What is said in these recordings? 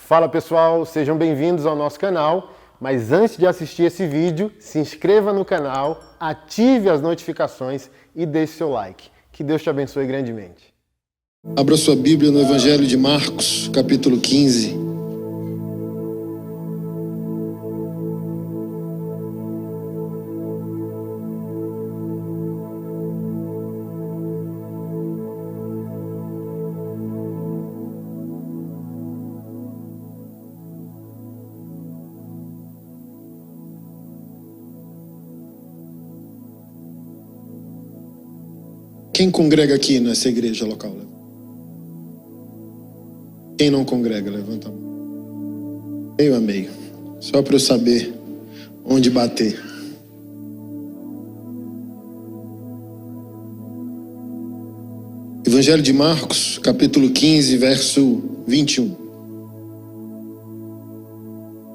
Fala pessoal, sejam bem-vindos ao nosso canal, mas antes de assistir esse vídeo, se inscreva no canal, ative as notificações e deixe seu like. Que Deus te abençoe grandemente. Abra sua Bíblia no Evangelho de Marcos, capítulo 15. Quem congrega aqui nessa igreja local? Quem não congrega, levanta a mão. Meio a meio. Só para eu saber onde bater. Evangelho de Marcos, capítulo 15, verso 21.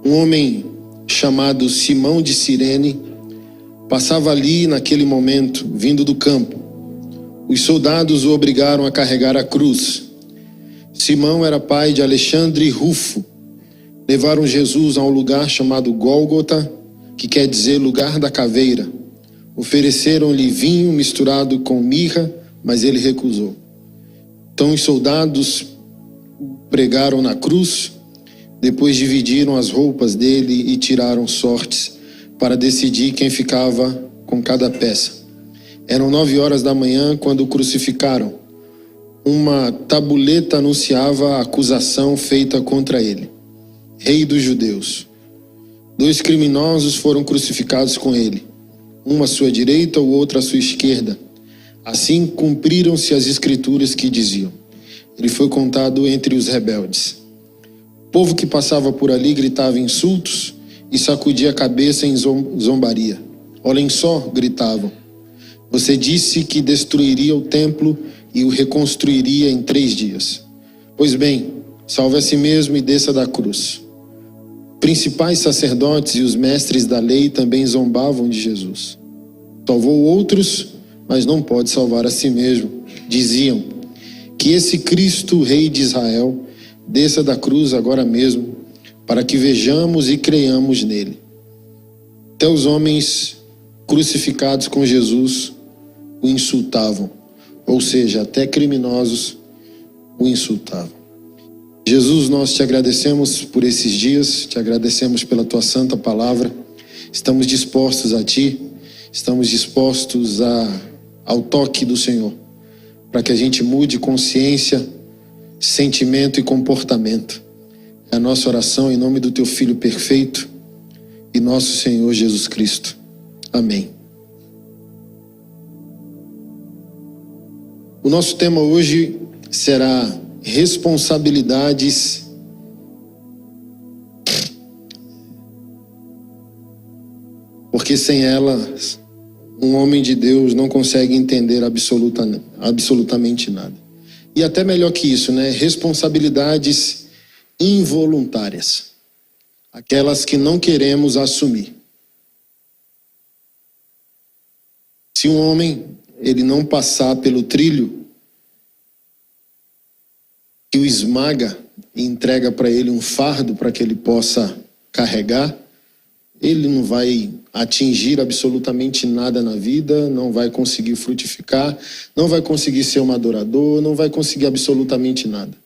Um homem chamado Simão de Cirene passava ali naquele momento, vindo do campo. Os soldados o obrigaram a carregar a cruz. Simão era pai de Alexandre e Rufo. Levaram Jesus a um lugar chamado Gólgota, que quer dizer lugar da caveira. Ofereceram-lhe vinho misturado com mirra, mas ele recusou. Então os soldados o pregaram na cruz, depois dividiram as roupas dele e tiraram sortes para decidir quem ficava com cada peça. Eram 9 horas da manhã quando o crucificaram. Uma tabuleta anunciava a acusação feita contra ele. Rei dos judeus. 2 criminosos foram crucificados com ele, um à sua direita, o outro à sua esquerda. Assim cumpriram-se as escrituras que diziam: ele foi contado entre os rebeldes. O povo que passava por ali gritava insultos e sacudia a cabeça em zombaria. Olhem só, gritavam. Você disse que destruiria o templo e o reconstruiria em 3 dias. Pois bem, salve a si mesmo e desça da cruz. Principais sacerdotes e os mestres da lei também zombavam de Jesus. Salvou outros, mas não pode salvar a si mesmo. Diziam: que esse Cristo, Rei de Israel, desça da cruz agora mesmo, para que vejamos e creiamos nele. Até os homens crucificados com Jesus o insultavam, ou seja, até criminosos o insultavam. Jesus, nós te agradecemos por esses dias, te agradecemos pela tua santa palavra. Estamos dispostos a ti, estamos dispostos ao toque do Senhor, para que a gente mude consciência, sentimento e comportamento. É a nossa oração em nome do teu Filho perfeito e nosso Senhor Jesus Cristo. Amém. O nosso tema hoje será responsabilidades porque sem elas um homem de Deus não consegue entender absolutamente nada. E até melhor que isso, né? Responsabilidades involuntárias, aquelas que não queremos assumir. Se um homem ele não passar pelo trilho que o esmaga e entrega para ele um fardo para que ele possa carregar, ele não vai atingir absolutamente nada na vida, não vai conseguir frutificar, não vai conseguir ser um adorador, não vai conseguir absolutamente nada.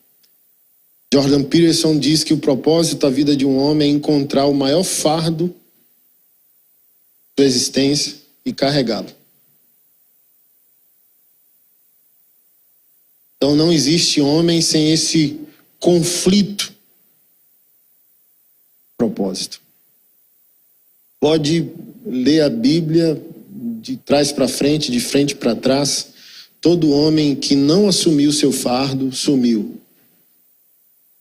Jordan Peterson diz que o propósito da vida de um homem é encontrar o maior fardo da existência e carregá-lo. Então não existe homem sem esse conflito. Propósito. Pode ler a Bíblia de trás para frente, de frente para trás. Todo homem que não assumiu seu fardo, sumiu.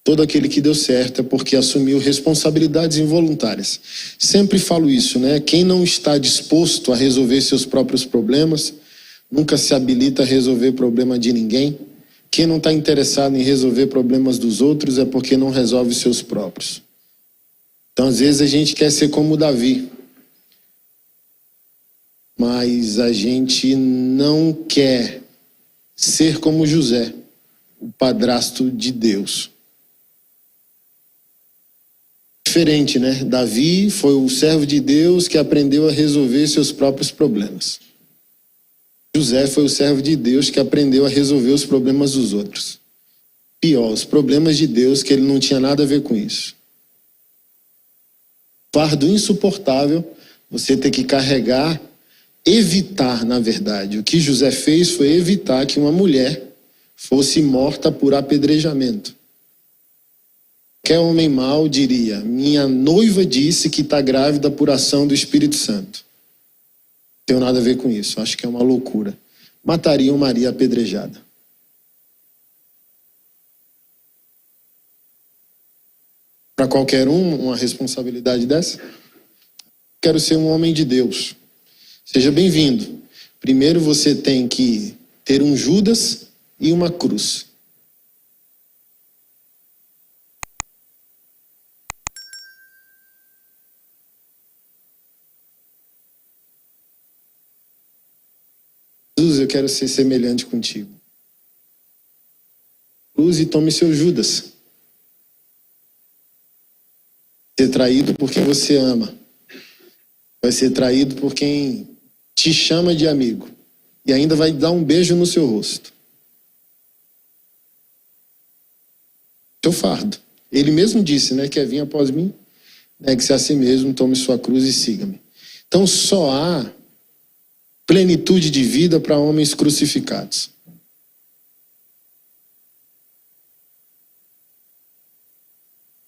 Todo aquele que deu certo é porque assumiu responsabilidades involuntárias. Sempre falo isso, né? Quem não está disposto a resolver seus próprios problemas, nunca se habilita a resolver problema de ninguém. Quem não está interessado em resolver problemas dos outros é porque não resolve seus próprios. Então, às vezes, a gente quer ser como Davi, mas a gente não quer ser como José, o padrasto de Deus. diferente, né? Davi foi o servo de Deus que aprendeu a resolver seus próprios problemas. José foi o servo de Deus que aprendeu a resolver os problemas dos outros. Pior, os problemas de Deus, que ele não tinha nada a ver com isso. Fardo insuportável, você ter que carregar, evitar, na verdade. O que José fez foi evitar que uma mulher fosse morta por apedrejamento. Qualquer homem mau diria: minha noiva disse que está grávida por ação do Espírito Santo. Não tenho nada a ver com isso, acho que é uma loucura. Matariam Maria apedrejada. Para qualquer uma responsabilidade dessa? Quero ser um homem de Deus. Seja bem-vindo. Primeiro você tem que ter um Judas e uma cruz. Jesus, eu quero ser semelhante contigo. Cruz e tome seu Judas. Ser traído por quem você ama. Vai ser traído por quem te chama de amigo. E ainda vai dar um beijo no seu rosto. Seu fardo. Ele mesmo disse, né? Quer vir após mim? Negue-se a si mesmo, tome sua cruz e siga-me. Então só há plenitude de vida para homens crucificados.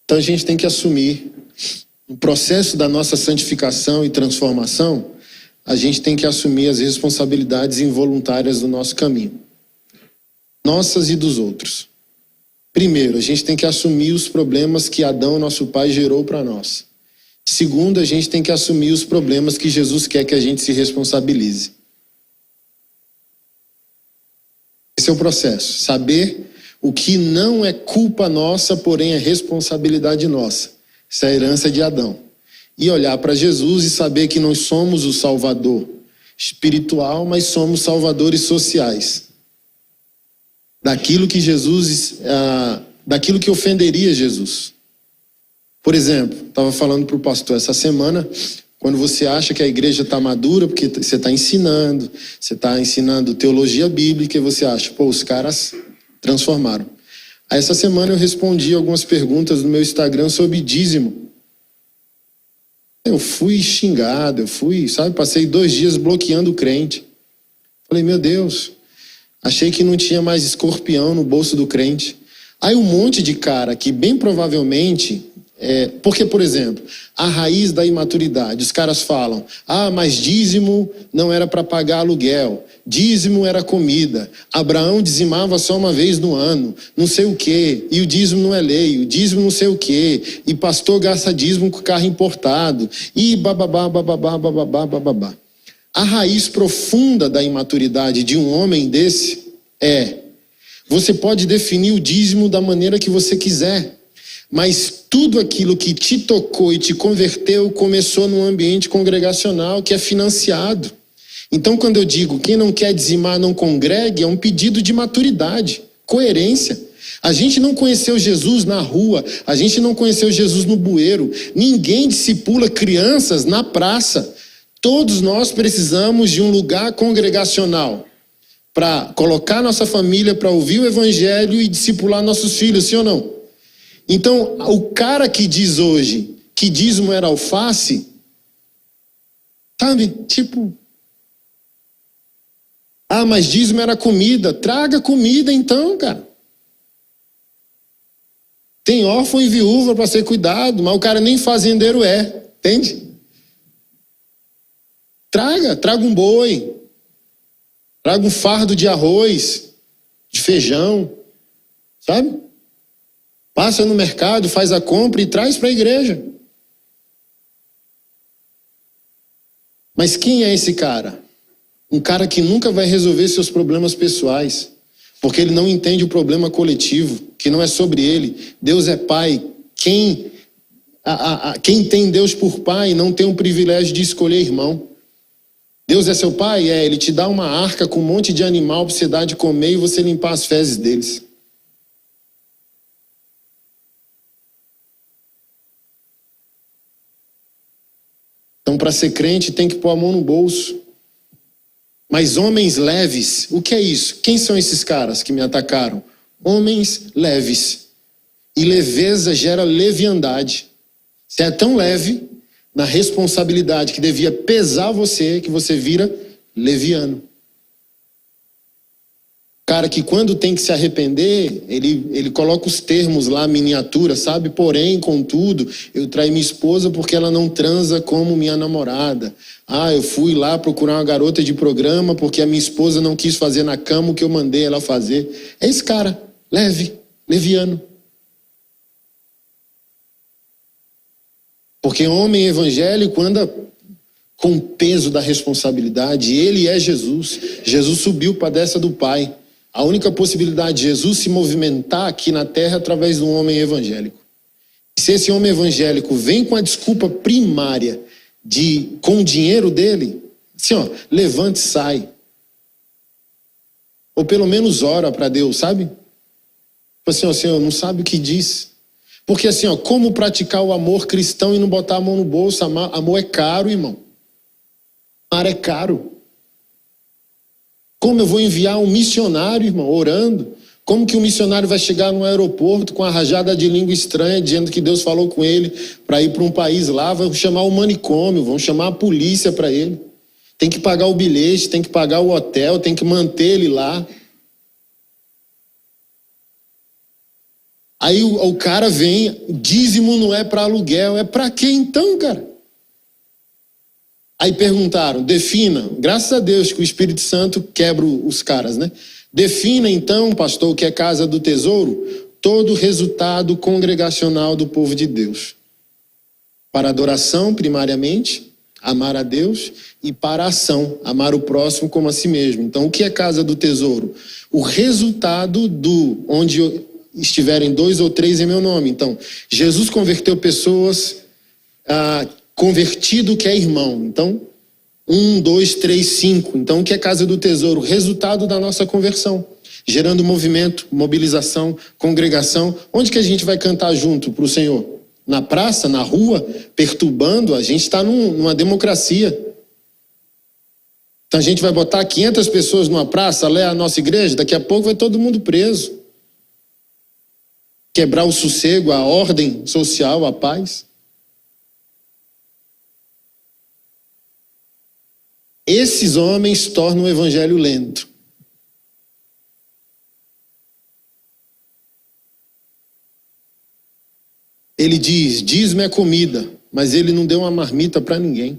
Então a gente tem que assumir, no processo da nossa santificação e transformação, a gente tem que assumir as responsabilidades involuntárias do nosso caminho. Nossas e dos outros. Primeiro, a gente tem que assumir os problemas que Adão, nosso pai, gerou para nós. Segundo, a gente tem que assumir os problemas que Jesus quer que a gente se responsabilize. Esse é o processo. Saber o que não é culpa nossa, porém é responsabilidade nossa. Essa é a herança de Adão. E olhar para Jesus e saber que nós somos o Salvador espiritual, mas somos salvadores sociais. Daquilo que daquilo que ofenderia Jesus. Por exemplo, estava falando para o pastor essa semana, quando você acha que a igreja está madura, porque você está ensinando teologia bíblica, e você acha, pô, os caras transformaram. Aí essa semana eu respondi algumas perguntas no meu Instagram sobre dízimo. Eu fui xingado, passei 2 dias bloqueando o crente. Falei, meu Deus, achei que não tinha mais escorpião no bolso do crente. Aí um monte de cara que bem provavelmente... porque, por exemplo, a raiz da imaturidade, os caras falam, mas dízimo não era para pagar aluguel, dízimo era comida, Abraão dizimava só uma vez no ano, não sei o quê, e o dízimo não é lei, o dízimo não sei o quê, e pastor gasta dízimo com carro importado, e bababá, bababá, bababá, bababá. A raiz profunda da imaturidade de um homem desse você pode definir o dízimo da maneira que você quiser, mas tudo aquilo que te tocou e te converteu começou num ambiente congregacional que é financiado. Então, quando eu digo quem não quer dizimar não congregue, é um pedido de maturidade, coerência. A gente não conheceu Jesus na rua, a gente não conheceu Jesus no bueiro, ninguém discipula crianças na praça. Todos nós precisamos de um lugar congregacional para colocar nossa família, para ouvir o evangelho e discipular nossos filhos, sim ou não? Então, o cara que diz hoje que dízimo era alface, sabe, mas dízimo era comida. Traga comida então, cara. Tem órfão e viúva para ser cuidado, mas o cara nem fazendeiro entende? Traga um boi, traga um fardo de arroz, de feijão, sabe? Passa no mercado, faz a compra e traz para a igreja. Mas quem é esse cara? Um cara que nunca vai resolver seus problemas pessoais, porque ele não entende o problema coletivo, que não é sobre ele. Deus é pai. Quem tem Deus por pai não tem o privilégio de escolher irmão. Deus é seu pai? Ele te dá uma arca com um monte de animal para você dar de comer e você limpar as fezes deles. Então, para ser crente, tem que pôr a mão no bolso. Mas homens leves, o que é isso? Quem são esses caras que me atacaram? Homens leves. E leveza gera leviandade. Você é tão leve na responsabilidade que devia pesar você, que você vira leviano. Cara que quando tem que se arrepender, ele coloca os termos lá, miniatura, sabe? Porém, contudo, eu traí minha esposa porque ela não transa como minha namorada. Ah, eu fui lá procurar uma garota de programa porque a minha esposa não quis fazer na cama o que eu mandei ela fazer. É esse cara, leve, leviano. Porque homem evangélico anda com o peso da responsabilidade. Ele é Jesus. Jesus subiu para a destra do Pai. A única possibilidade de Jesus se movimentar aqui na terra é através de um homem evangélico. E se esse homem evangélico vem com a desculpa primária com o dinheiro dele, assim, ó, levante e sai. Ou pelo menos ora para Deus, sabe? Tipo assim, ó, Senhor, não sabe o que diz. Porque assim, ó, como praticar o amor cristão e não botar a mão no bolso? Amor é caro, irmão. Amar é caro. Como eu vou enviar um missionário, irmão, orando? Como que um missionário vai chegar no aeroporto com a rajada de língua estranha, dizendo que Deus falou com ele para ir para um país lá? Vão chamar o manicômio, vão chamar a polícia para ele. Tem que pagar o bilhete, tem que pagar o hotel, tem que manter ele lá. Aí o cara vem, dízimo não é para aluguel, é para quê então, cara? Aí perguntaram, defina, graças a Deus que o Espírito Santo quebra os caras, né? Defina então, pastor, o que é casa do tesouro? Todo o resultado congregacional do povo de Deus. Para adoração, primariamente, amar a Deus, e para ação, amar o próximo como a si mesmo. Então, o que é casa do tesouro? O resultado onde estiverem 2 ou 3 em meu nome. Então, Jesus converteu pessoas, convertido que é irmão. Então, 1, 2, 3, 5. Então, o que é casa do tesouro? Resultado da nossa conversão. Gerando movimento, mobilização, congregação. Onde que a gente vai cantar junto para o Senhor? Na praça, na rua, perturbando? A gente está numa democracia. Então, a gente vai botar 500 pessoas numa praça, a nossa igreja, daqui a pouco vai todo mundo preso. Quebrar o sossego, a ordem social, a paz. Esses homens tornam o evangelho lento. Ele diz, dízimo é comida, mas ele não deu uma marmita para ninguém.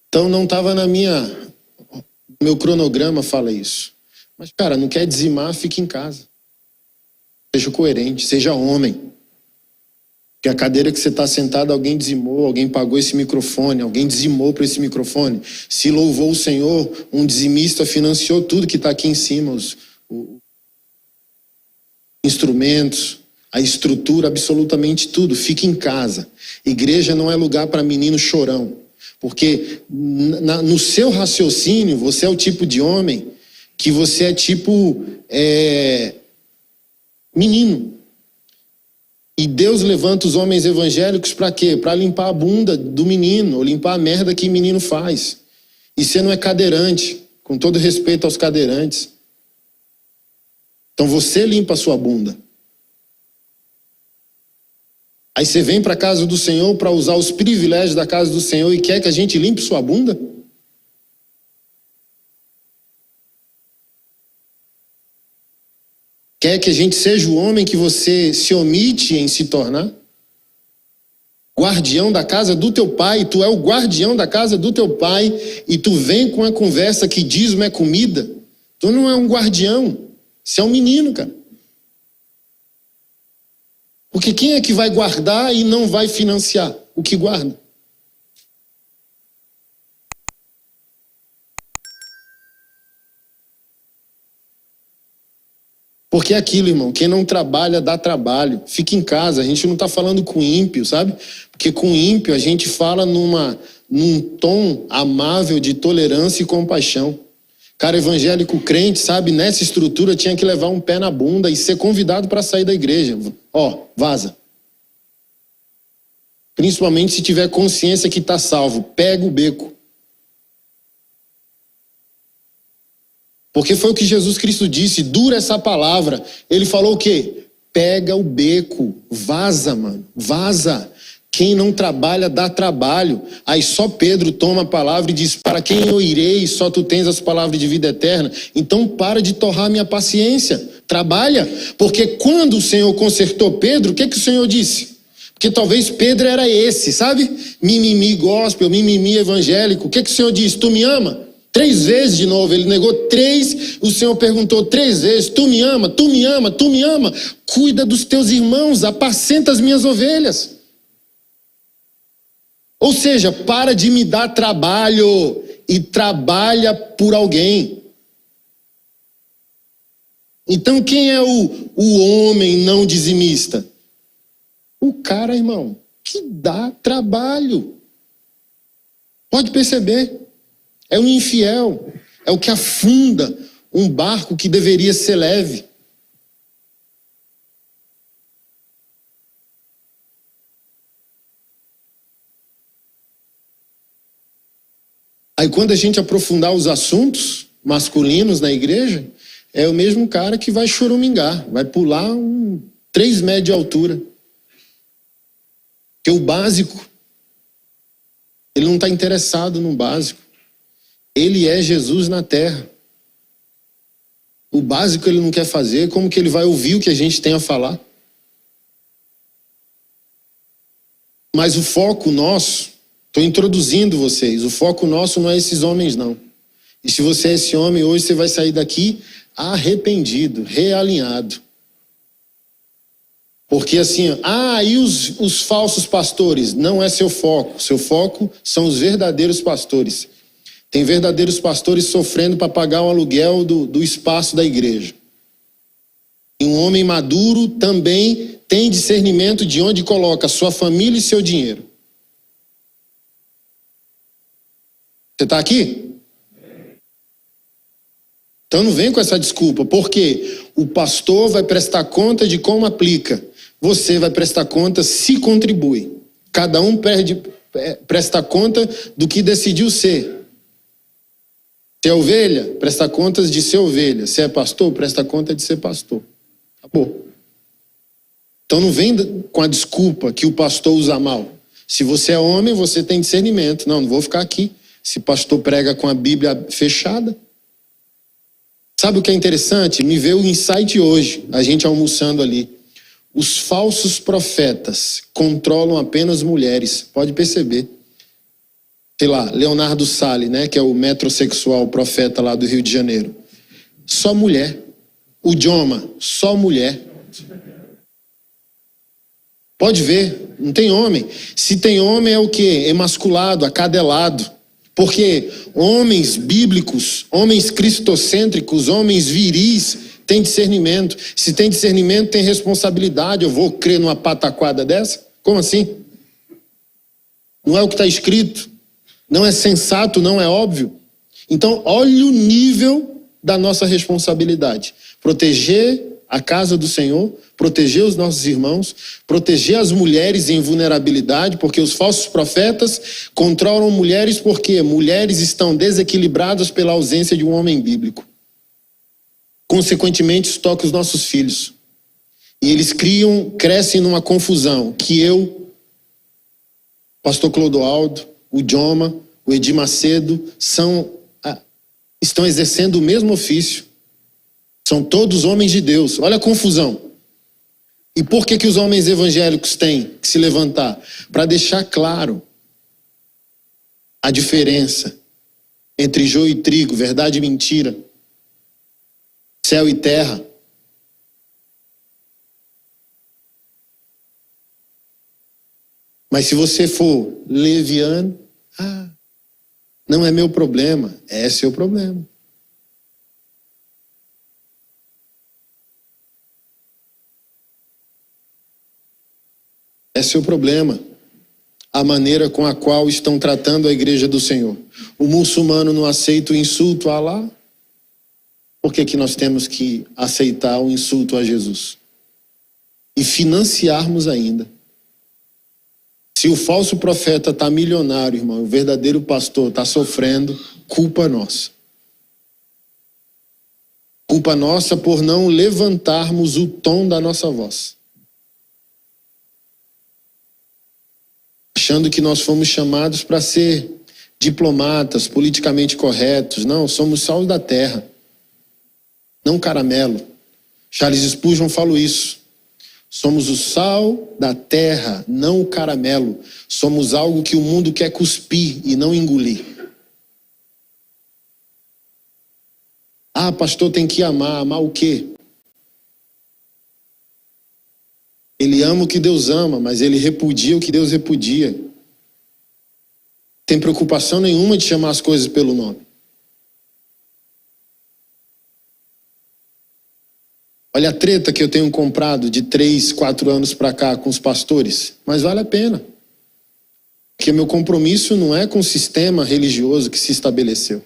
Então não estava no meu cronograma fala isso. Mas, cara, não quer dizimar, fique em casa. Seja coerente, seja homem. Porque a cadeira que você está sentado, alguém dizimou, alguém pagou esse microfone, alguém dizimou para esse microfone. Se louvou o Senhor, um dizimista financiou tudo que está aqui em cima, os instrumentos, a estrutura, absolutamente tudo. Fique em casa. Igreja não é lugar para menino chorão. Porque no seu raciocínio, você é o tipo de homem que você é tipo menino. E Deus levanta os homens evangélicos para quê? Para limpar a bunda do menino, ou limpar a merda que o menino faz. E você não é cadeirante, com todo respeito aos cadeirantes. Então você limpa a sua bunda. Aí você vem para a casa do Senhor para usar os privilégios da casa do Senhor e quer que a gente limpe sua bunda? Quer que a gente seja o homem que você se omite em se tornar? Guardião da casa do teu pai, tu é o guardião da casa do teu pai e tu vem com a conversa que dízimo é comida. Tu não é um guardião, você é um menino, cara. Porque quem é que vai guardar e não vai financiar o que guarda? Porque é aquilo, irmão, quem não trabalha dá trabalho. Fica em casa, a gente não está falando com ímpio, sabe? Porque com ímpio a gente fala num tom amável de tolerância e compaixão. Cara evangélico crente, sabe, nessa estrutura tinha que levar um pé na bunda e ser convidado para sair da igreja. Ó, vaza. Principalmente se tiver consciência que está salvo. Pega o beco. Porque foi o que Jesus Cristo disse, dura essa palavra. Ele falou o quê? Pega o beco, vaza, mano, vaza. Quem não trabalha, dá trabalho. Aí só Pedro toma a palavra e diz, para quem eu irei, só tu tens as palavras de vida eterna. Então para de torrar minha paciência, trabalha. Porque quando o Senhor consertou Pedro, o que o Senhor disse? Porque talvez Pedro era esse, sabe? Mimimi gospel, mimimi evangélico. O que o Senhor disse? Tu me ama? 3 vezes de novo, ele negou 3, o Senhor perguntou 3 vezes, tu me ama, tu me ama, tu me ama, cuida dos teus irmãos, apacenta as minhas ovelhas. Ou seja, para de me dar trabalho e trabalha por alguém. Então quem é o homem não dizimista? O cara, irmão, que dá trabalho. Pode perceber. É o infiel, é o que afunda um barco que deveria ser leve. Aí quando a gente aprofundar os assuntos masculinos na igreja, é o mesmo cara que vai chorumingar, vai pular 3 metros de altura. Porque o básico, ele não está interessado no básico. Ele é Jesus na terra. O básico ele não quer fazer, como que ele vai ouvir o que a gente tem a falar? Mas o foco nosso, estou introduzindo vocês, o foco nosso não é esses homens não. E se você é esse homem, hoje você vai sair daqui arrependido, realinhado. Porque assim, e os falsos pastores? Não é seu foco são os verdadeiros pastores. Tem verdadeiros pastores sofrendo para pagar o aluguel do espaço da igreja. E um homem maduro também tem discernimento de onde coloca sua família e seu dinheiro. Você está aqui? Então não vem com essa desculpa, porque o pastor vai prestar conta de como aplica. Você vai prestar conta se contribui. Cada um presta conta do que decidiu ser. Se é ovelha, presta contas de ser ovelha. Se é pastor, presta conta de ser pastor. Acabou. Então não vem com a desculpa que o pastor usa mal. Se você é homem, você tem discernimento. Não vou ficar aqui. Se pastor prega com a Bíblia fechada. Sabe o que é interessante? Me veio o insight hoje, a gente almoçando ali. Os falsos profetas controlam apenas mulheres. Pode perceber. Sei lá, Leonardo Salles, né, que é o metrosexual profeta lá do Rio de Janeiro. Só mulher. O Joma, só mulher. Pode ver, não tem homem. Se tem homem é o quê? Emasculado, acadelado. Porque homens bíblicos, homens cristocêntricos, homens viris, têm discernimento. Se tem discernimento, tem responsabilidade. Eu vou crer numa pataquada dessa? Como assim? Não é o que está escrito. Não é sensato, não é óbvio. Então, olha o nível da nossa responsabilidade. Proteger a casa do Senhor, proteger os nossos irmãos, proteger as mulheres em vulnerabilidade, porque os falsos profetas controlam mulheres porque mulheres estão desequilibradas pela ausência de um homem bíblico. Consequentemente, isso toca os nossos filhos. E eles crescem numa confusão que eu, pastor Clodoaldo, o Joma, o Edir Macedo, estão exercendo o mesmo ofício. São todos homens de Deus. Olha a confusão. E por que os homens evangélicos têm que se levantar? Para deixar claro a diferença entre joio e trigo, verdade e mentira, céu e terra. Mas se você for leviano, não é meu problema, é seu problema. É seu problema. A maneira com a qual estão tratando a igreja do Senhor. O muçulmano não aceita o insulto a Alá, Por que nós temos que aceitar o insulto a Jesus? E financiarmos ainda. Se o falso profeta está milionário, irmão, o verdadeiro pastor está sofrendo, culpa nossa. Culpa nossa por não levantarmos o tom da nossa voz. Achando que nós fomos chamados para ser diplomatas, politicamente corretos. Não, somos sal da terra, não caramelo. Charles Spurgeon falou isso. Somos o sal da terra, não o caramelo. Somos algo que o mundo quer cuspir e não engolir. Ah, pastor, tem que amar. Amar o quê? Ele ama o que Deus ama, mas ele repudia o que Deus repudia. Tem preocupação nenhuma de chamar as coisas pelo nome. Olha a treta que eu tenho comprado de 3, 4 anos para cá com os pastores. Mas vale a pena. Porque meu compromisso não é com o sistema religioso que se estabeleceu.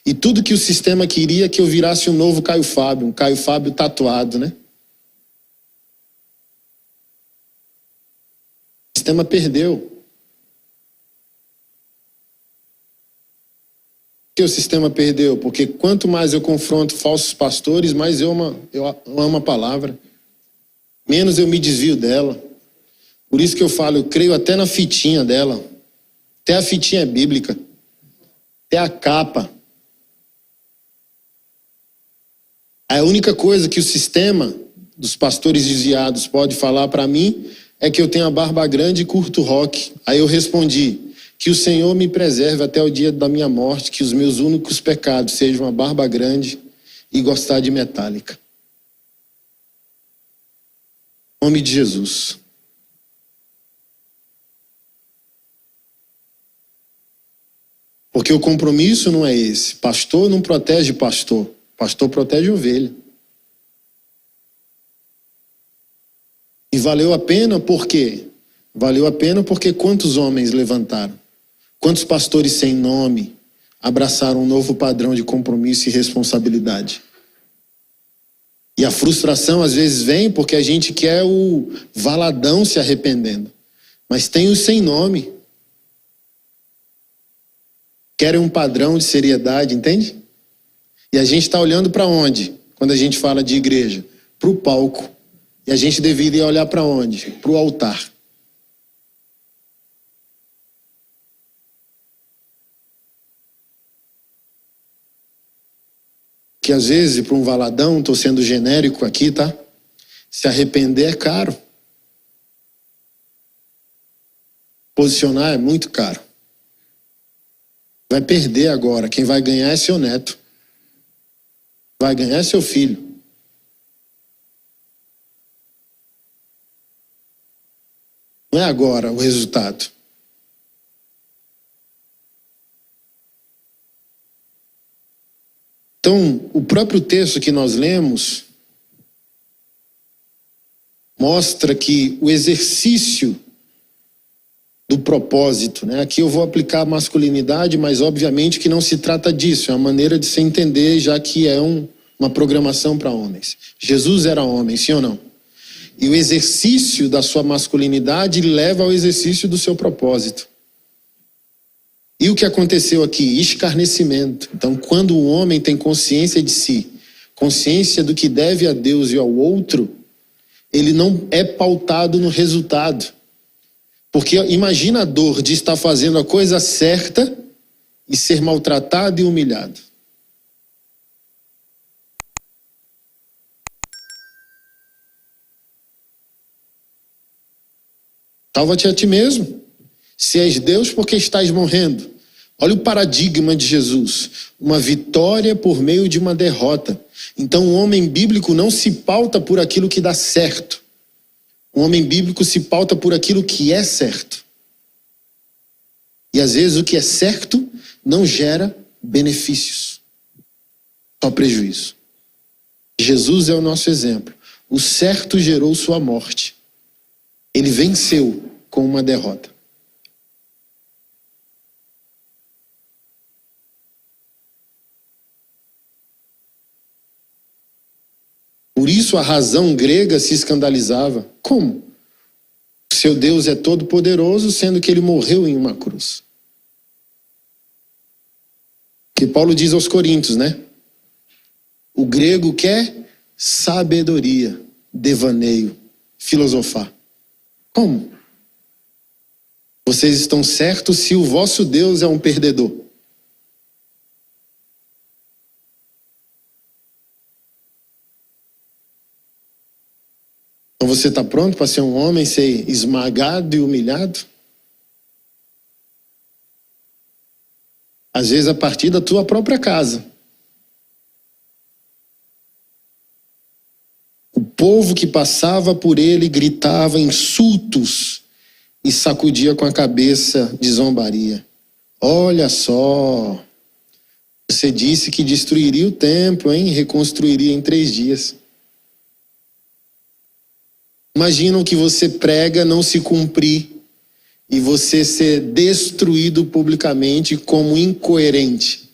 E tudo que o sistema queria que eu virasse um novo Caio Fábio, um Caio Fábio tatuado, né? O sistema perdeu. Por que o sistema perdeu? Porque quanto mais eu confronto falsos pastores, mais eu amo a palavra. Menos eu me desvio dela. Por isso que eu falo, eu creio até na fitinha dela. Até a fitinha é bíblica. Até a capa. A única coisa que o sistema dos pastores desviados pode falar para mim é que eu tenho a barba grande e curto rock. Aí eu respondi, que o Senhor me preserve até o dia da minha morte, que os meus únicos pecados sejam a barba grande e gostar de metálica. Em nome de Jesus. Porque o compromisso não é esse. Pastor não protege pastor. Pastor protege ovelha. E valeu a pena por quê? Valeu a pena porque quantos homens levantaram? Quantos pastores sem nome abraçaram um novo padrão de compromisso e responsabilidade? E a frustração às vezes vem porque a gente quer o valadão se arrependendo. Mas tem os sem nome. Querem um padrão de seriedade, entende? E a gente está olhando para onde? Quando a gente fala de igreja? Para o palco. E a gente deveria olhar para onde? Para o altar. Que às vezes, para um valadão, estou sendo genérico aqui, tá? Se arrepender é caro. Posicionar é muito caro. Vai perder agora. Quem vai ganhar é seu neto. Vai ganhar é seu filho. Não é agora o resultado. Então, o próprio texto que nós lemos mostra que o exercício do propósito, né? Aqui eu vou aplicar a masculinidade, mas obviamente que não se trata disso, é uma maneira de se entender, já que é uma programação para homens. Jesus era homem, sim ou não? E o exercício da sua masculinidade leva ao exercício do seu propósito. E o que aconteceu aqui? Escarnecimento. Então, quando o homem tem consciência de si, consciência do que deve a Deus e ao outro, ele não é pautado no resultado. Porque imagina a dor de estar fazendo a coisa certa e ser maltratado e humilhado. Salva-te a ti mesmo. Se és Deus, por que estás morrendo? Olha o paradigma de Jesus. Uma vitória por meio de uma derrota. Então o homem bíblico não se pauta por aquilo que dá certo. O homem bíblico se pauta por aquilo que é certo. E às vezes o que é certo não gera benefícios. Só prejuízo. Jesus é o nosso exemplo. O certo gerou sua morte. Ele venceu com uma derrota. Por isso a razão grega se escandalizava. Como? Seu Deus é todo poderoso, sendo que ele morreu em uma cruz. Que Paulo diz aos Coríntios, né? O grego quer sabedoria, devaneio, filosofar. Como? Vocês estão certos se o vosso Deus é um perdedor. Então você está pronto para ser um homem, ser esmagado e humilhado? Às vezes a partir da tua própria casa. O povo que passava por ele gritava insultos e sacudia com a cabeça de zombaria. Olha só, você disse que destruiria o templo, hein? Reconstruiria em 3 dias. Imagina o que você prega não se cumprir e você ser destruído publicamente como incoerente.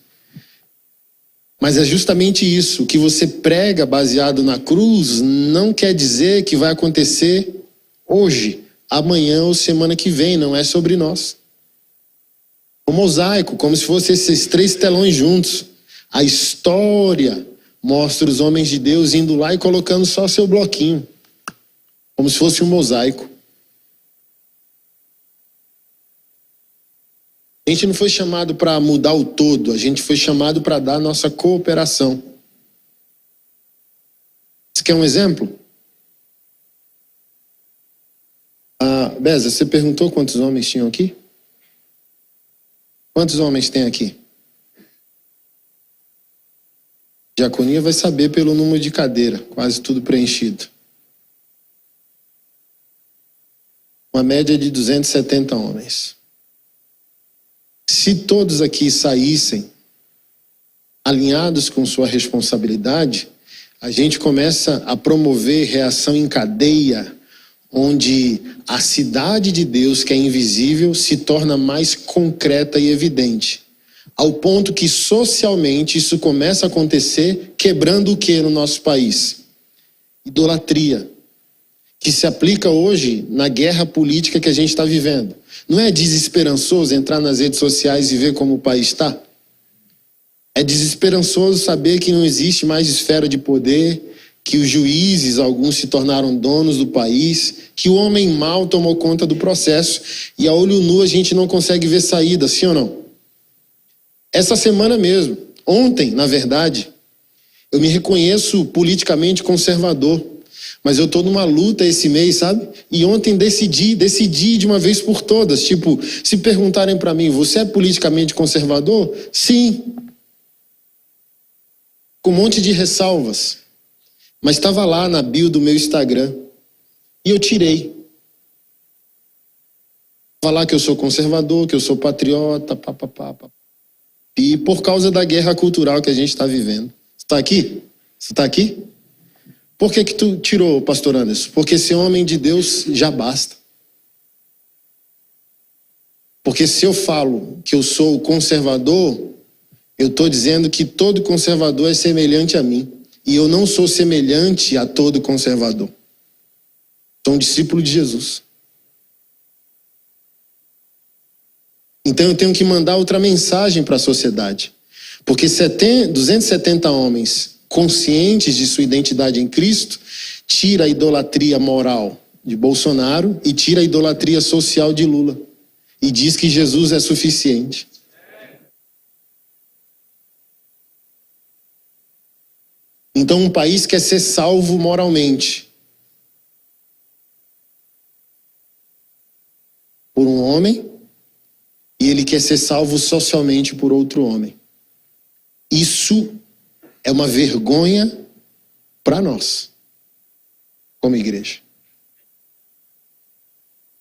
Mas é justamente isso, o que você prega baseado na cruz não quer dizer que vai acontecer hoje, amanhã ou semana que vem, não é sobre nós. O mosaico, como se fossem esses 3 telões juntos. A história mostra os homens de Deus indo lá e colocando só seu bloquinho. Como se fosse um mosaico. A gente não foi chamado para mudar o todo, a gente foi chamado para dar nossa cooperação. Você quer um exemplo? Beza, você perguntou quantos homens tinham aqui? Quantos homens tem aqui? Diaconia vai saber pelo número de cadeira, quase tudo preenchido. Uma média de 270 homens. Se todos aqui saíssem alinhados com sua responsabilidade, a gente começa a promover reação em cadeia, onde a cidade de Deus, que é invisível, se torna mais concreta e evidente. Ao ponto que socialmente isso começa a acontecer, quebrando o que no nosso país? Idolatria. Que se aplica hoje na guerra política que a gente está vivendo. Não é desesperançoso entrar nas redes sociais e ver como o país está? É desesperançoso saber que não existe mais esfera de poder, que os juízes, alguns se tornaram donos do país, que o homem mau tomou conta do processo e a olho nu a gente não consegue ver saída, sim ou não? Essa semana mesmo, ontem, na verdade, eu me reconheço politicamente conservador. Mas eu tô numa luta esse mês, sabe? E ontem decidi de uma vez por todas. Tipo, se perguntarem para mim, você é politicamente conservador? Sim. Com um monte de ressalvas. Mas estava lá na bio do meu Instagram. E eu tirei. Falar que eu sou conservador, que eu sou patriota, papapá. E por causa da guerra cultural que a gente está vivendo. Você está aqui? Você está aqui? Por que tu tirou, pastor Anderson? Porque ser homem de Deus já basta. Porque se eu falo que eu sou conservador, eu estou dizendo que todo conservador é semelhante a mim. E eu não sou semelhante a todo conservador. Sou um discípulo de Jesus. Então eu tenho que mandar outra mensagem para a sociedade. Porque 270 homens conscientes de sua identidade em Cristo, tira a idolatria moral de Bolsonaro e tira a idolatria social de Lula. E diz que Jesus é suficiente. Então um país quer ser salvo moralmente por um homem e ele quer ser salvo socialmente por outro homem. Isso é uma vergonha para nós, como igreja.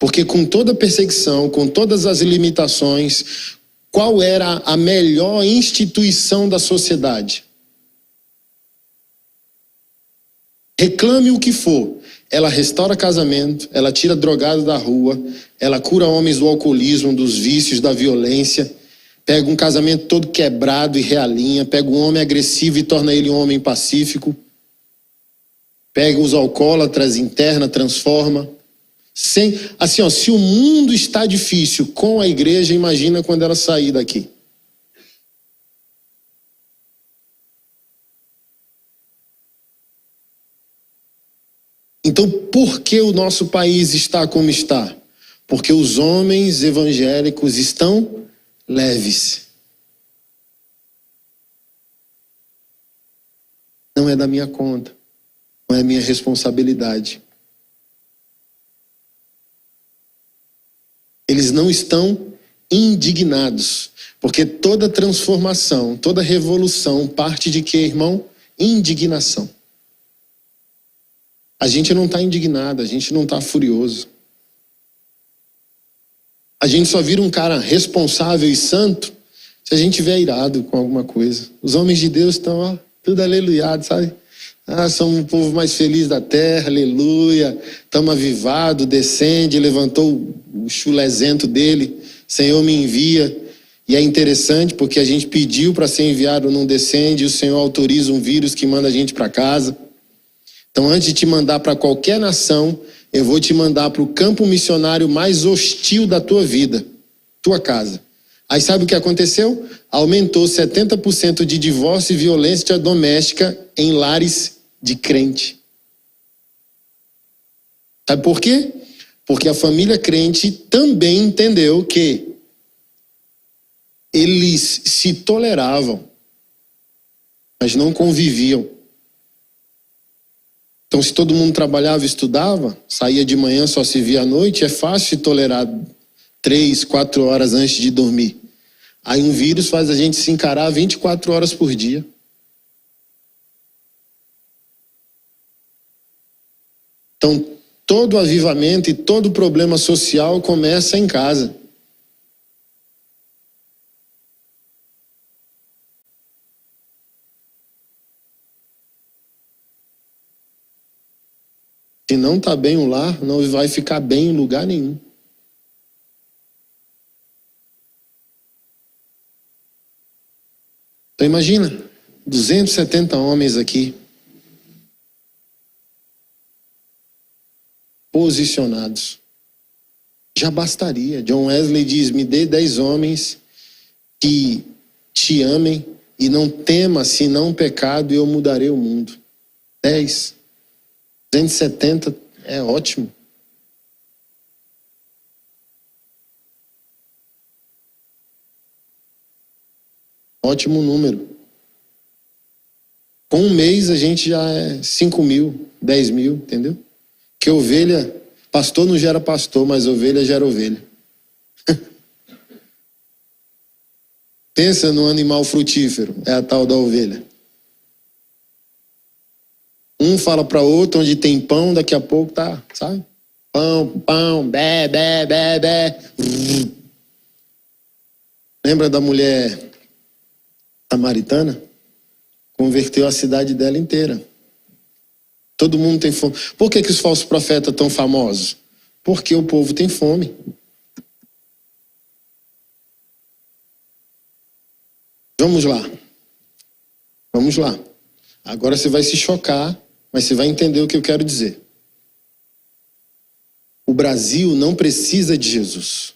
Porque com toda a perseguição, com todas as limitações, qual era a melhor instituição da sociedade? Reclame o que for. Ela restaura casamento, ela tira drogado da rua, ela cura homens do alcoolismo, dos vícios, da violência, pega um casamento todo quebrado e realinha, pega um homem agressivo e torna ele um homem pacífico. Pega os alcoólatras, interna, transforma. Assim, ó, se o mundo está difícil com a igreja, imagina quando ela sair daqui. Então, por que o nosso país está como está? Porque os homens evangélicos estão leves. Não é da minha conta, não é minha responsabilidade. Eles não estão indignados, porque toda transformação, toda revolução parte de quê, irmão? Indignação. A gente não está indignado, a gente não está furioso. A gente só vira um cara responsável e santo se a gente estiver irado com alguma coisa. Os homens de Deus estão, ó, tudo aleluiado, sabe? Somos o povo mais feliz da terra, aleluia. Estamos avivados, descende, levantou o chulezento dele. Senhor, me envia. E é interessante porque a gente pediu para ser enviado, não descende. O Senhor autoriza um vírus que manda a gente para casa. Então, antes de te mandar para qualquer nação, eu vou te mandar para o campo missionário mais hostil da tua vida, tua casa. Aí sabe o que aconteceu? Aumentou 70% de divórcio e violência doméstica em lares de crente. Sabe por quê? Porque a família crente também entendeu que eles se toleravam, mas não conviviam. Então, se todo mundo trabalhava e estudava, saía de manhã, só se via à noite, é fácil se tolerar 3, 4 horas antes de dormir. Aí um vírus faz a gente se encarar 24 horas por dia. Então, todo avivamento e todo problema social começa em casa. Se não está bem o lar, não vai ficar bem em lugar nenhum. Então imagina, 270 homens aqui, posicionados. Já bastaria. John Wesley diz, me dê 10 homens que te amem e não tema senão pecado e eu mudarei o mundo. 10. 270 é ótimo. Ótimo número. Com um mês a gente já é 5 mil, 10 mil, entendeu? Que ovelha, pastor não gera pastor, mas ovelha gera ovelha. Pensa no animal frutífero, é a tal da ovelha. Um fala para outro, onde tem pão, daqui a pouco tá, sabe? Pão, pão, bé, bé, bé, bé. Lembra da mulher samaritana? Converteu a cidade dela inteira. Todo mundo tem fome. Por que os falsos profetas estão famosos? Porque o povo tem fome. Vamos lá. Vamos lá. Agora você vai se chocar, mas você vai entender o que eu quero dizer. O Brasil não precisa de Jesus.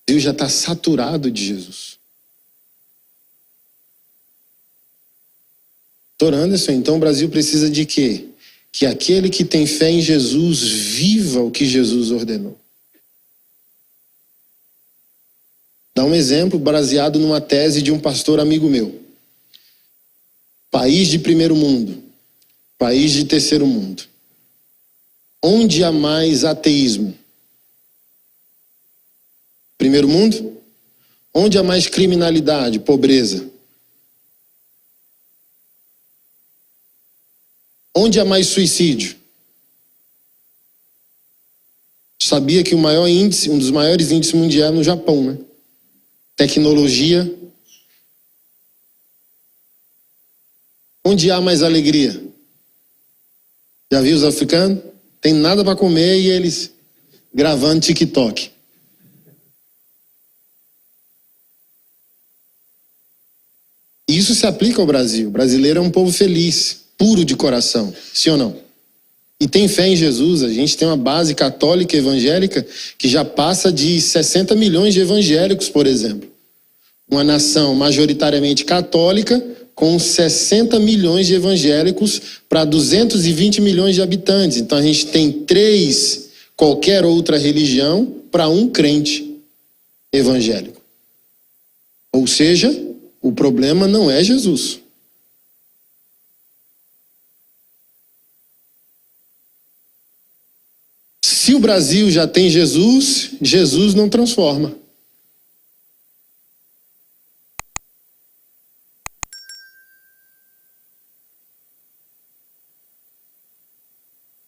O Brasil já está saturado de Jesus. Doutor Anderson, então o Brasil precisa de quê? Que aquele que tem fé em Jesus viva o que Jesus ordenou. Dá um exemplo baseado numa tese de um pastor amigo meu. País de primeiro mundo, país de terceiro mundo. Onde há mais ateísmo? Primeiro mundo? Onde há mais criminalidade, pobreza? Onde há mais suicídio? Sabia que o maior índice, um dos maiores índices mundiais é no Japão, né? Tecnologia. Onde há mais alegria? Já viu os africanos? Tem nada para comer e eles gravando TikTok. Isso se aplica ao Brasil. O brasileiro é um povo feliz, puro de coração, sim ou não? E tem fé em Jesus. A gente tem uma base católica evangélica que já passa de 60 milhões de evangélicos, por exemplo. Uma nação majoritariamente católica com 60 milhões de evangélicos para 220 milhões de habitantes. Então a gente tem 3 qualquer outra religião para um crente evangélico. Ou seja, o problema não é Jesus. Se o Brasil já tem Jesus, Jesus não transforma.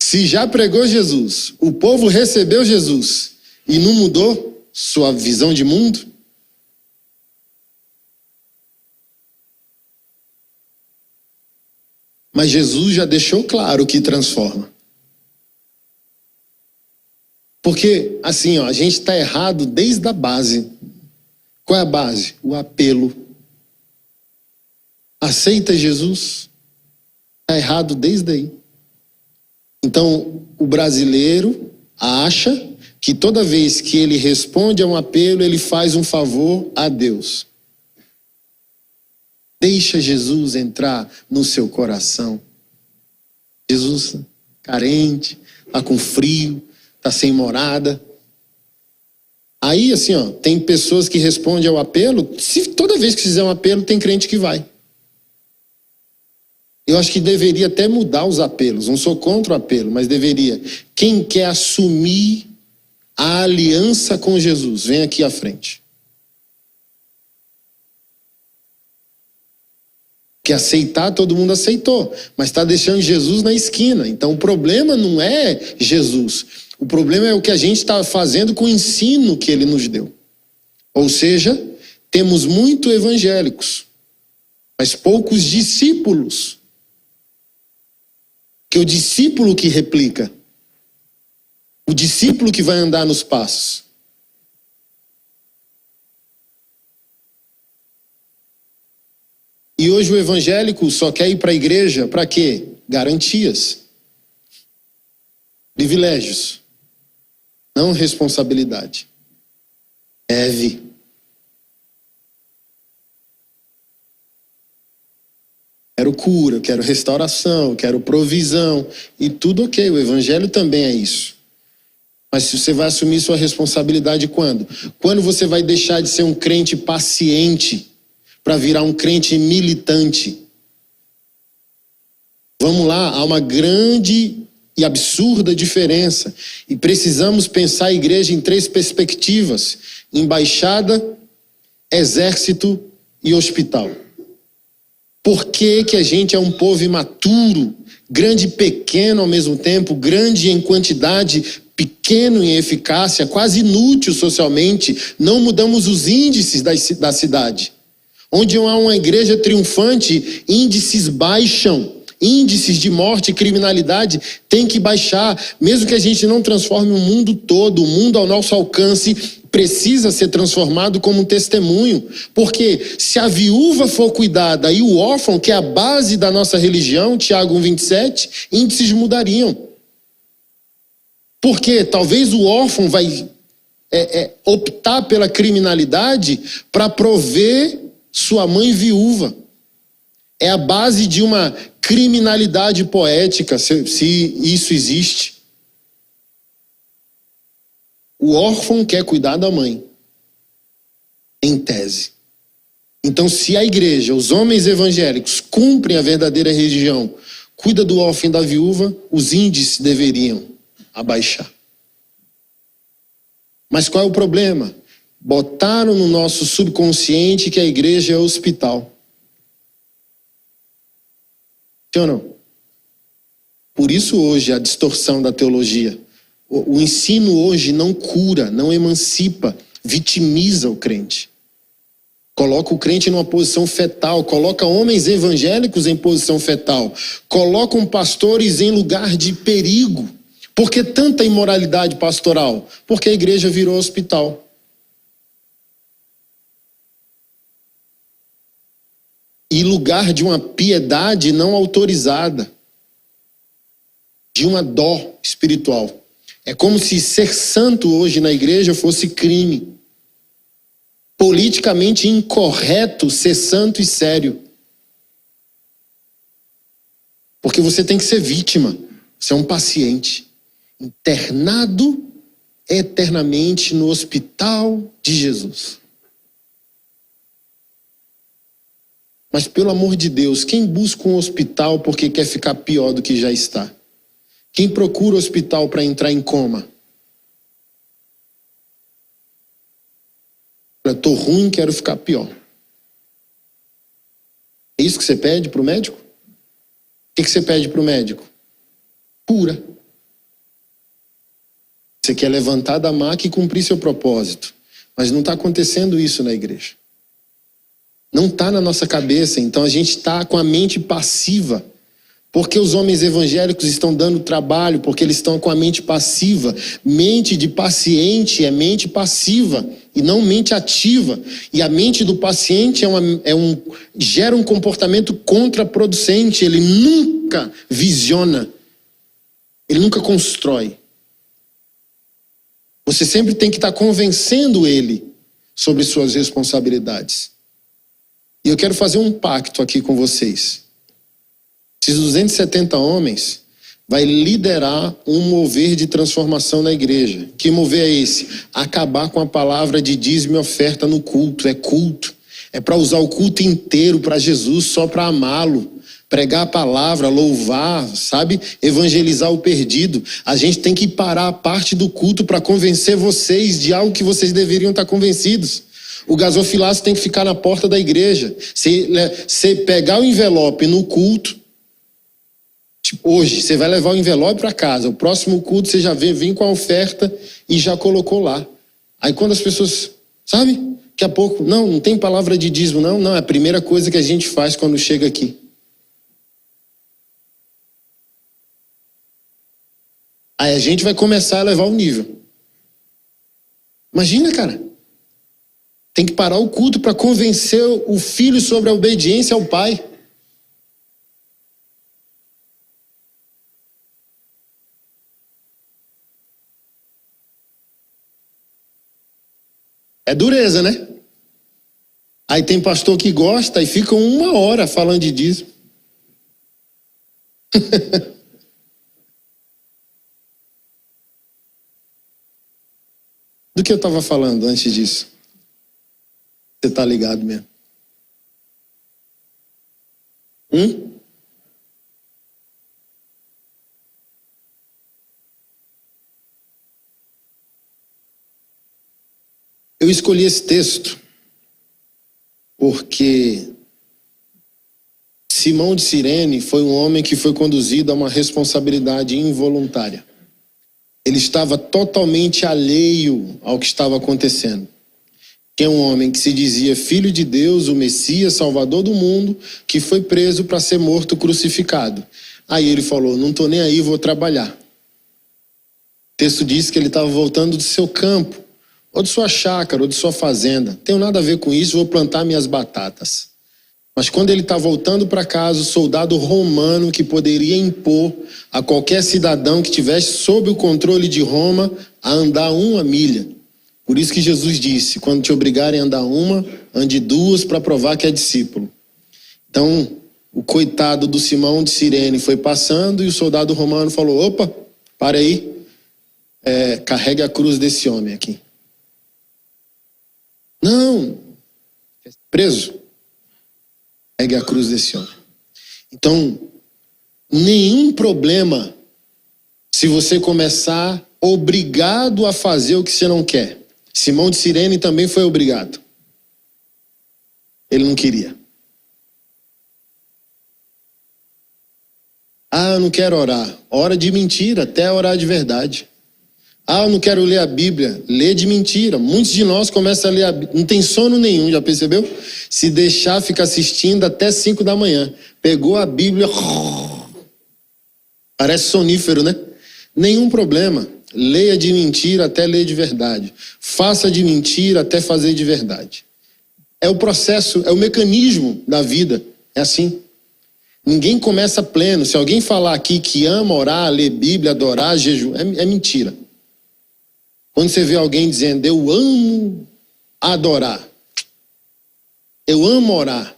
Se já pregou Jesus, o povo recebeu Jesus e não mudou sua visão de mundo, mas Jesus já deixou claro que transforma. Porque, assim, a gente está errado desde a base. Qual é a base? O apelo. Aceita Jesus? Está errado desde aí. Então, o brasileiro acha que toda vez que ele responde a um apelo, ele faz um favor a Deus. Deixa Jesus entrar no seu coração. Jesus carente, está com frio, está sem morada. Aí, assim, tem pessoas que respondem ao apelo. Se toda vez que fizer um apelo, tem crente que vai. Eu acho que deveria até mudar os apelos. Não sou contra o apelo, mas deveria. Quem quer assumir a aliança com Jesus, vem aqui à frente. Que aceitar, todo mundo aceitou, mas está deixando Jesus na esquina. Então o problema não é Jesus. O problema é o que a gente está fazendo com o ensino que ele nos deu. Ou seja, temos muito evangélicos, mas poucos discípulos. Que é o discípulo que replica. O discípulo que vai andar nos passos. E hoje o evangélico só quer ir para a igreja para quê? Garantias. Privilégios. Não responsabilidade. Deve. Quero cura, quero restauração, quero provisão. E tudo ok, o evangelho também é isso. Mas se você vai assumir sua responsabilidade quando? Quando você vai deixar de ser um crente paciente para virar um crente militante? Vamos lá, há uma grande e absurda diferença. E precisamos pensar a igreja em 3 perspectivas: embaixada, exército e hospital. Por que que a gente é um povo imaturo, grande e pequeno ao mesmo tempo, grande em quantidade, pequeno em eficácia, quase inútil socialmente? Não mudamos os índices da cidade. Onde há uma igreja triunfante, índices baixam. Índices de morte e criminalidade tem que baixar. Mesmo que a gente não transforme o mundo todo, o mundo ao nosso alcance precisa ser transformado como um testemunho. Porque se a viúva for cuidada e o órfão, que é a base da nossa religião, Tiago 1,27, índices mudariam. Porque talvez o órfão vai optar pela criminalidade para prover sua mãe viúva. É a base de uma criminalidade poética, se isso existe. O órfão quer cuidar da mãe, em tese. Então, se a igreja, os homens evangélicos, cumprem a verdadeira religião, cuida do órfão e da viúva, os índices deveriam abaixar. Mas qual é o problema? Botaram no nosso subconsciente que a igreja é hospital. Sim ou não? Por isso hoje a distorção da teologia. O ensino hoje não cura, não emancipa, vitimiza o crente. Coloca o crente numa posição fetal, coloca homens evangélicos em posição fetal, colocam pastores em lugar de perigo. Por que tanta imoralidade pastoral? Porque a igreja virou hospital. e lugar de uma piedade não autorizada, de uma dó espiritual. É como se ser santo hoje na igreja fosse crime. Politicamente incorreto ser santo e sério. Porque você tem que ser vítima. Você é um paciente. Internado eternamente no hospital de Jesus. Mas pelo amor de Deus, quem busca um hospital porque quer ficar pior do que já está? Quem procura hospital para entrar em coma? Eu estou ruim, quero ficar pior. É isso que você pede para o médico? O que você pede para o médico? Cura. Você quer levantar da maca e cumprir seu propósito. Mas não está acontecendo isso na igreja. Não está na nossa cabeça, então a gente está com a mente passiva. Porque os homens evangélicos estão dando trabalho, porque eles estão com a mente passiva. Mente de paciente é mente passiva e não mente ativa. E a mente do paciente gera um comportamento contraproducente. Ele nunca visiona, ele nunca constrói. Você sempre tem que estar convencendo ele sobre suas responsabilidades. E eu quero fazer um pacto aqui com vocês. Esses 270 homens vai liderar um mover de transformação na igreja. Que mover é esse? Acabar com a palavra de dízimo e oferta no culto. É culto. É para usar o culto inteiro para Jesus, só para amá-lo. Pregar a palavra, louvar, sabe? Evangelizar o perdido. A gente tem que parar a parte do culto para convencer vocês de algo que vocês deveriam estar convencidos. O gasofilaço tem que ficar na porta da igreja. Você pegar o envelope no culto, hoje, você vai levar o envelope para casa. O próximo culto você já vem com a oferta e já colocou lá. Aí quando as pessoas, sabe? Daqui a pouco, não tem palavra de dízimo, não. É a primeira coisa que a gente faz quando chega aqui. Aí a gente vai começar a levar o nível. Imagina, cara. Tem que parar o culto para convencer o filho sobre a obediência ao pai. É dureza, né? Aí tem pastor que gosta e fica 1 hora falando de dízimo. Do que eu estava falando antes disso? Você tá ligado mesmo? Eu escolhi esse texto porque Simão de Cirene foi um homem que foi conduzido a uma responsabilidade involuntária. Ele estava totalmente alheio ao que estava acontecendo. Que é um homem que se dizia filho de Deus, o Messias, Salvador do mundo, que foi preso para ser morto, crucificado. Aí ele falou, não estou nem aí, vou trabalhar. O texto diz que ele estava voltando do seu campo, ou de sua chácara, ou de sua fazenda. Não tenho nada a ver com isso, vou plantar minhas batatas. Mas quando ele está voltando para casa, o soldado romano que poderia impor a qualquer cidadão que estivesse sob o controle de Roma a andar 1 milha. Por isso que Jesus disse, quando te obrigarem a andar 1, ande 2 para provar que é discípulo. Então, o coitado do Simão de Cirene foi passando e o soldado romano falou, opa, para aí, carregue a cruz desse homem aqui. Não, preso. Carregue a cruz desse homem. Então, nenhum problema se você começar obrigado a fazer o que você não quer. Simão de Cirene também foi obrigado. Ele não queria. Ah, eu não quero orar. Ora de mentira, até orar de verdade. Ah, eu não quero ler a Bíblia. Lê de mentira. Muitos de nós começam a ler a Bíblia. Não tem sono nenhum, já percebeu? Se deixar, fica assistindo até 5 da manhã. Pegou a Bíblia, parece sonífero, né? Nenhum problema. Leia de mentira até ler de verdade. Faça de mentira até fazer de verdade. É o processo, é o mecanismo da vida. É assim. Ninguém começa pleno. Se alguém falar aqui que ama orar, ler Bíblia, adorar, jejum, é mentira. Quando você vê alguém dizendo, eu amo adorar, eu amo orar.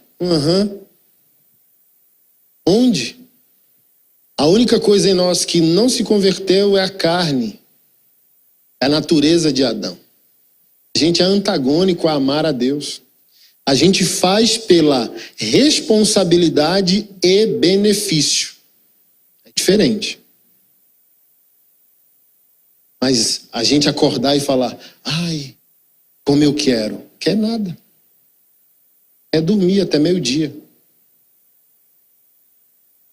Onde? A única coisa em nós que não se converteu é a carne, é a natureza de Adão. A gente é antagônico a amar a Deus. A gente faz pela responsabilidade e benefício. É diferente. Mas a gente acordar e falar, ai, como eu quero. Quer nada. É dormir até meio-dia.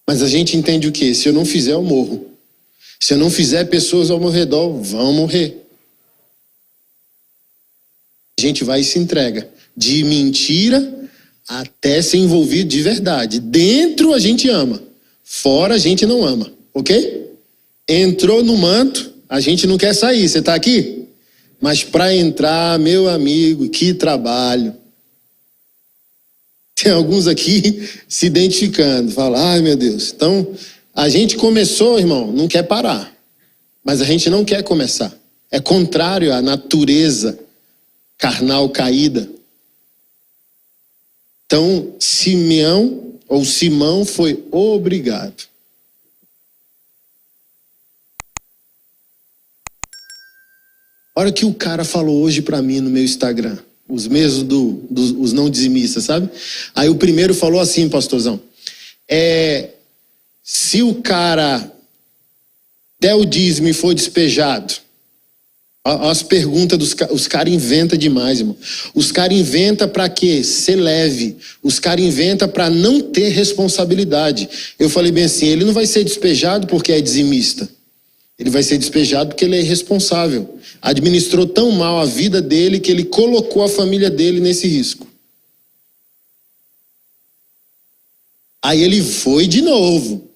Mas a gente entende o quê? Se eu não fizer, eu morro. Se eu não fizer, pessoas ao meu redor vão morrer. A gente vai e se entrega. De mentira até ser envolvido de verdade. Dentro a gente ama. Fora a gente não ama. Ok? Entrou no manto, a gente não quer sair. Você está aqui? Mas para entrar, meu amigo, que trabalho. Tem alguns aqui se identificando. Fala, ai meu Deus. Então, a gente começou, irmão, não quer parar. Mas a gente não quer começar. É contrário à natureza carnal caída. Então, Simeão ou Simão foi obrigado. Olha o que o cara falou hoje pra mim no meu Instagram. Os mesmos dos não dizimistas, sabe? Aí o primeiro falou assim, pastorzão. Se o cara der o dízimo e for despejado, as perguntas os caras inventam demais, irmão. Os caras inventam pra quê? Ser leve. Os caras inventam pra não ter responsabilidade. Eu falei bem assim, ele não vai ser despejado porque é dizimista. Ele vai ser despejado porque ele é irresponsável. Administrou tão mal a vida dele que ele colocou a família dele nesse risco. Aí ele foi de novo.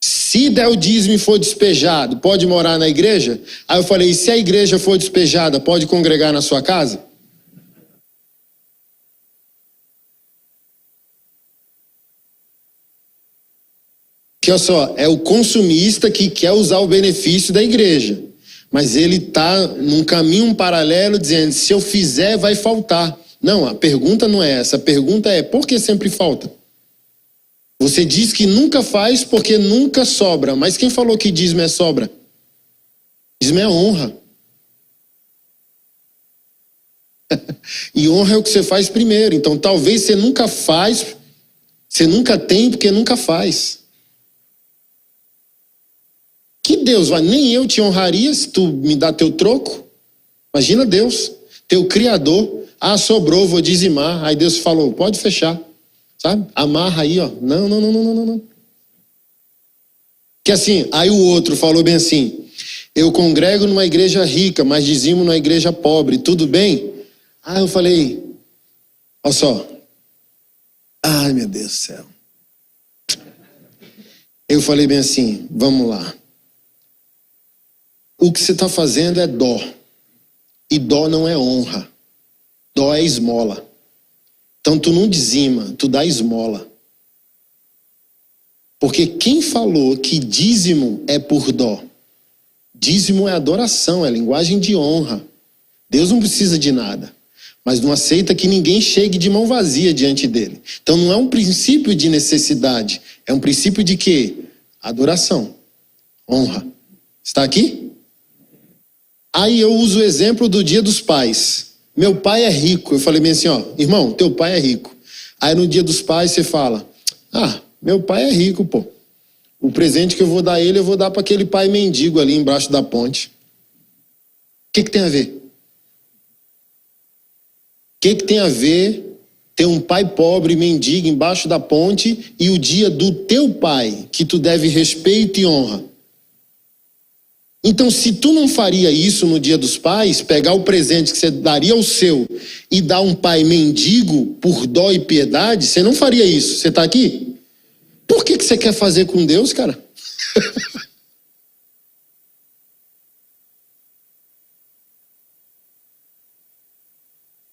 Se der o dízimo e for despejado, pode morar na igreja? Aí eu falei, e se a igreja for despejada, pode congregar na sua casa? Que olha só, é o consumista que quer usar o benefício da igreja. Mas ele está num caminho paralelo dizendo, se eu fizer, vai faltar. Não, a pergunta não é essa. A pergunta é, por que sempre falta? Você diz que nunca faz porque nunca sobra. Mas quem falou que dízimo é sobra? Dízimo é honra. E honra é o que você faz primeiro. Então talvez você nunca faz, você nunca tem porque nunca faz. Que Deus vai, nem eu te honraria se tu me dá teu troco. Imagina Deus, teu criador. Ah, sobrou, vou dizimar. Aí Deus falou, pode fechar. Sabe? Amarra aí, ó. Não. Que assim, aí o outro falou bem assim, eu congrego numa igreja rica, mas dizimo numa igreja pobre, tudo bem? Ah, eu falei, olha só. Ai, meu Deus do céu. Eu falei bem assim, vamos lá. O que você está fazendo é dó. E dó não é honra. Dó é esmola. Então tu não dizima, tu dá esmola. Porque quem falou que dízimo é por dó? Dízimo é adoração, é linguagem de honra. Deus não precisa de nada. Mas não aceita que ninguém chegue de mão vazia diante dele. Então não é um princípio de necessidade. É um princípio de quê? Adoração. Honra. Está aqui? Aí eu uso o exemplo do Dia dos Pais. Meu pai é rico. Eu falei bem assim, ó, irmão, teu pai é rico. Aí no Dia dos Pais você fala, ah, meu pai é rico, pô. O presente que eu vou dar a ele, eu vou dar para aquele pai mendigo ali embaixo da ponte. O que tem a ver? O que tem a ver ter um pai pobre, mendigo embaixo da ponte e o dia do teu pai, que tu deve respeito e honra? Então, se tu não faria isso no Dia dos Pais, pegar o presente que você daria ao seu e dar um pai mendigo por dó e piedade, você não faria isso. Você está aqui? Por que você quer fazer com Deus, cara?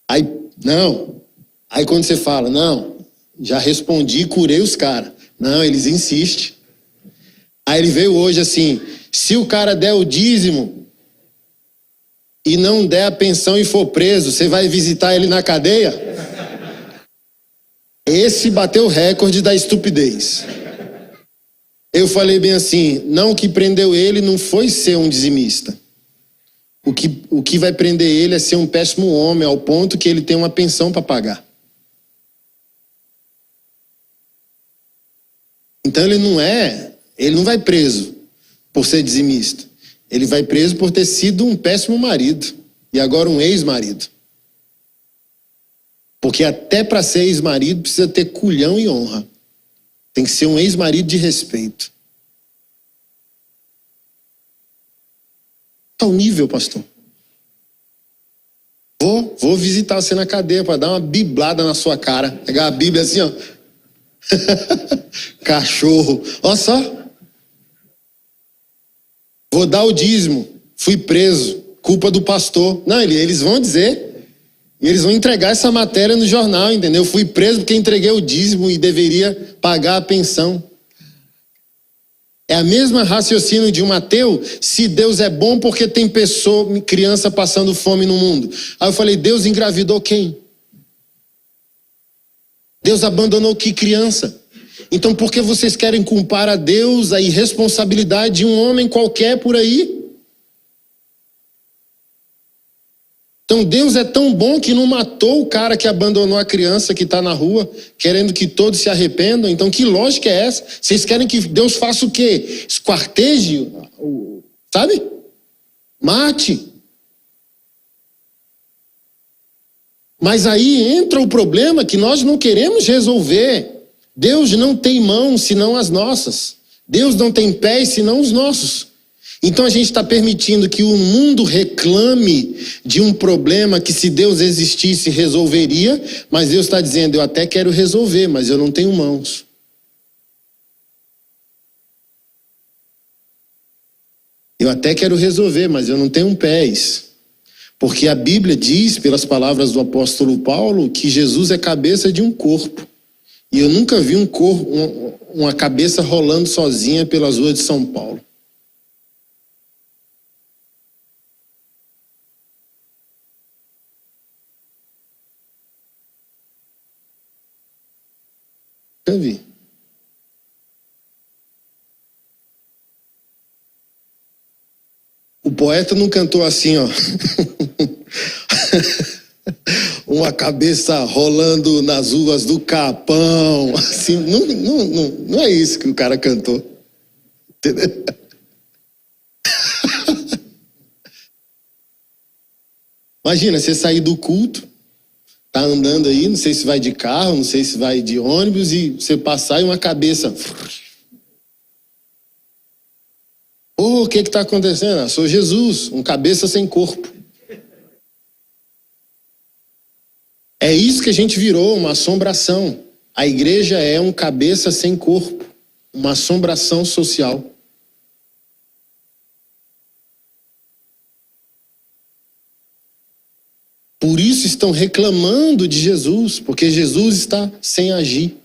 Aí, não. Aí quando você fala, não, Já respondi, curei os caras. Não, eles insistem. Aí ele veio hoje assim, se o cara der o dízimo e não der a pensão e for preso, você vai visitar ele na cadeia? Esse bateu o recorde da estupidez. Eu falei bem assim, não, o que prendeu ele não foi ser um dizimista. O que vai prender ele é ser um péssimo homem, ao ponto que ele tem uma pensão para pagar. Então ele não vai preso por ser dizimista. Ele vai preso por ter sido um péssimo marido e agora um ex-marido. Porque até para ser ex-marido precisa ter culhão e honra. Tem que ser um ex-marido de respeito. Qual nível, pastor? Vou visitar você na cadeia para dar uma biblada na sua cara. Pegar a Bíblia assim, ó. Cachorro. Olha só. Vou dar o dízimo. Fui preso. Culpa do pastor. Não, eles vão dizer. E eles vão entregar essa matéria no jornal, entendeu? Fui preso porque entreguei o dízimo e deveria pagar a pensão. É a mesma raciocínio de um ateu, se Deus é bom porque tem criança passando fome no mundo. Aí eu falei, Deus engravidou quem? Deus abandonou que criança? Então por que vocês querem culpar a Deus a irresponsabilidade de um homem qualquer por aí? Então Deus é tão bom que não matou o cara que abandonou a criança que está na rua, querendo que todos se arrependam. Então que lógica é essa? Vocês querem que Deus faça o quê? Esquarteje? Sabe? Mate. Mas aí entra o problema que nós não queremos resolver. Deus não tem mãos senão as nossas. Deus não tem pés senão os nossos. Então a gente está permitindo que o mundo reclame de um problema que, se Deus existisse, resolveria, mas Deus está dizendo, eu até quero resolver, mas eu não tenho mãos. Eu até quero resolver, mas eu não tenho pés. Porque a Bíblia diz, pelas palavras do apóstolo Paulo, que Jesus é cabeça de um corpo. E eu nunca vi uma cabeça rolando sozinha pelas ruas de São Paulo. Nunca vi. O poeta não cantou assim, ó. Uma cabeça rolando nas ruas do Capão. Assim, não é isso que o cara cantou. Entendeu? Imagina, você sair do culto, tá andando aí, não sei se vai de carro, não sei se vai de ônibus, e você passar e uma cabeça... O que está acontecendo? Eu sou Jesus, um cabeça sem corpo. É isso que a gente virou, uma assombração. A igreja é um cabeça sem corpo, uma assombração social. Por isso estão reclamando de Jesus, porque Jesus está sem agir.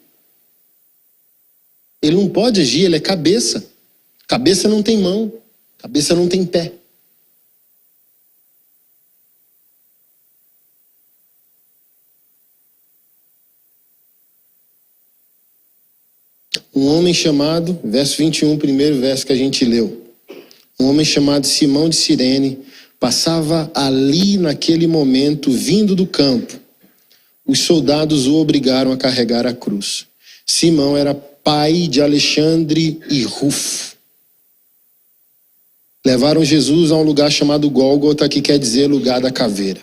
Ele não pode agir, ele é cabeça. Cabeça não tem mão, cabeça não tem pé. Um homem chamado, verso 21, primeiro verso que a gente leu. Um homem chamado Simão de Cirene passava ali naquele momento, vindo do campo. Os soldados o obrigaram a carregar a cruz. Simão era pai de Alexandre e Rufo. Levaram Jesus a um lugar chamado Gólgota, que quer dizer lugar da caveira.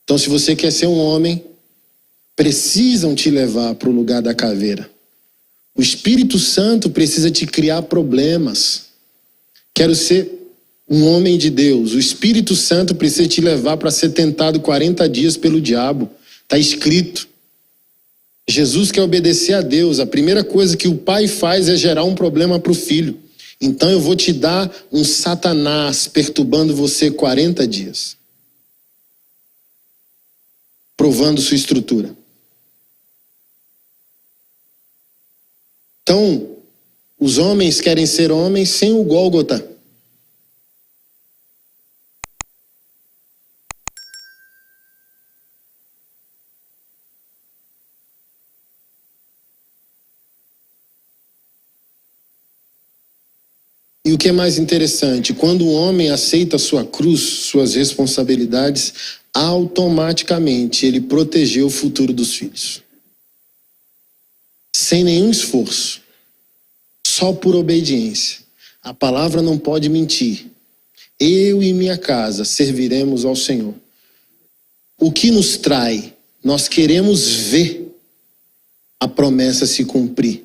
Então, se você quer ser um homem, precisam te levar para o lugar da caveira. O Espírito Santo precisa te criar problemas. Quero ser um homem de Deus. O Espírito Santo precisa te levar para ser tentado 40 dias pelo diabo. Está escrito. Jesus quer obedecer a Deus. A primeira coisa que o pai faz é gerar um problema para o filho. Então eu vou te dar um Satanás perturbando você 40 dias. Provando sua estrutura. Então, os homens querem ser homens sem o Gólgota. E o que é mais interessante, quando o homem aceita sua cruz, suas responsabilidades, automaticamente ele protegeu o futuro dos filhos. Sem nenhum esforço, só por obediência. A palavra não pode mentir. Eu e minha casa serviremos ao Senhor. O que nos trai? Nós queremos ver a promessa se cumprir.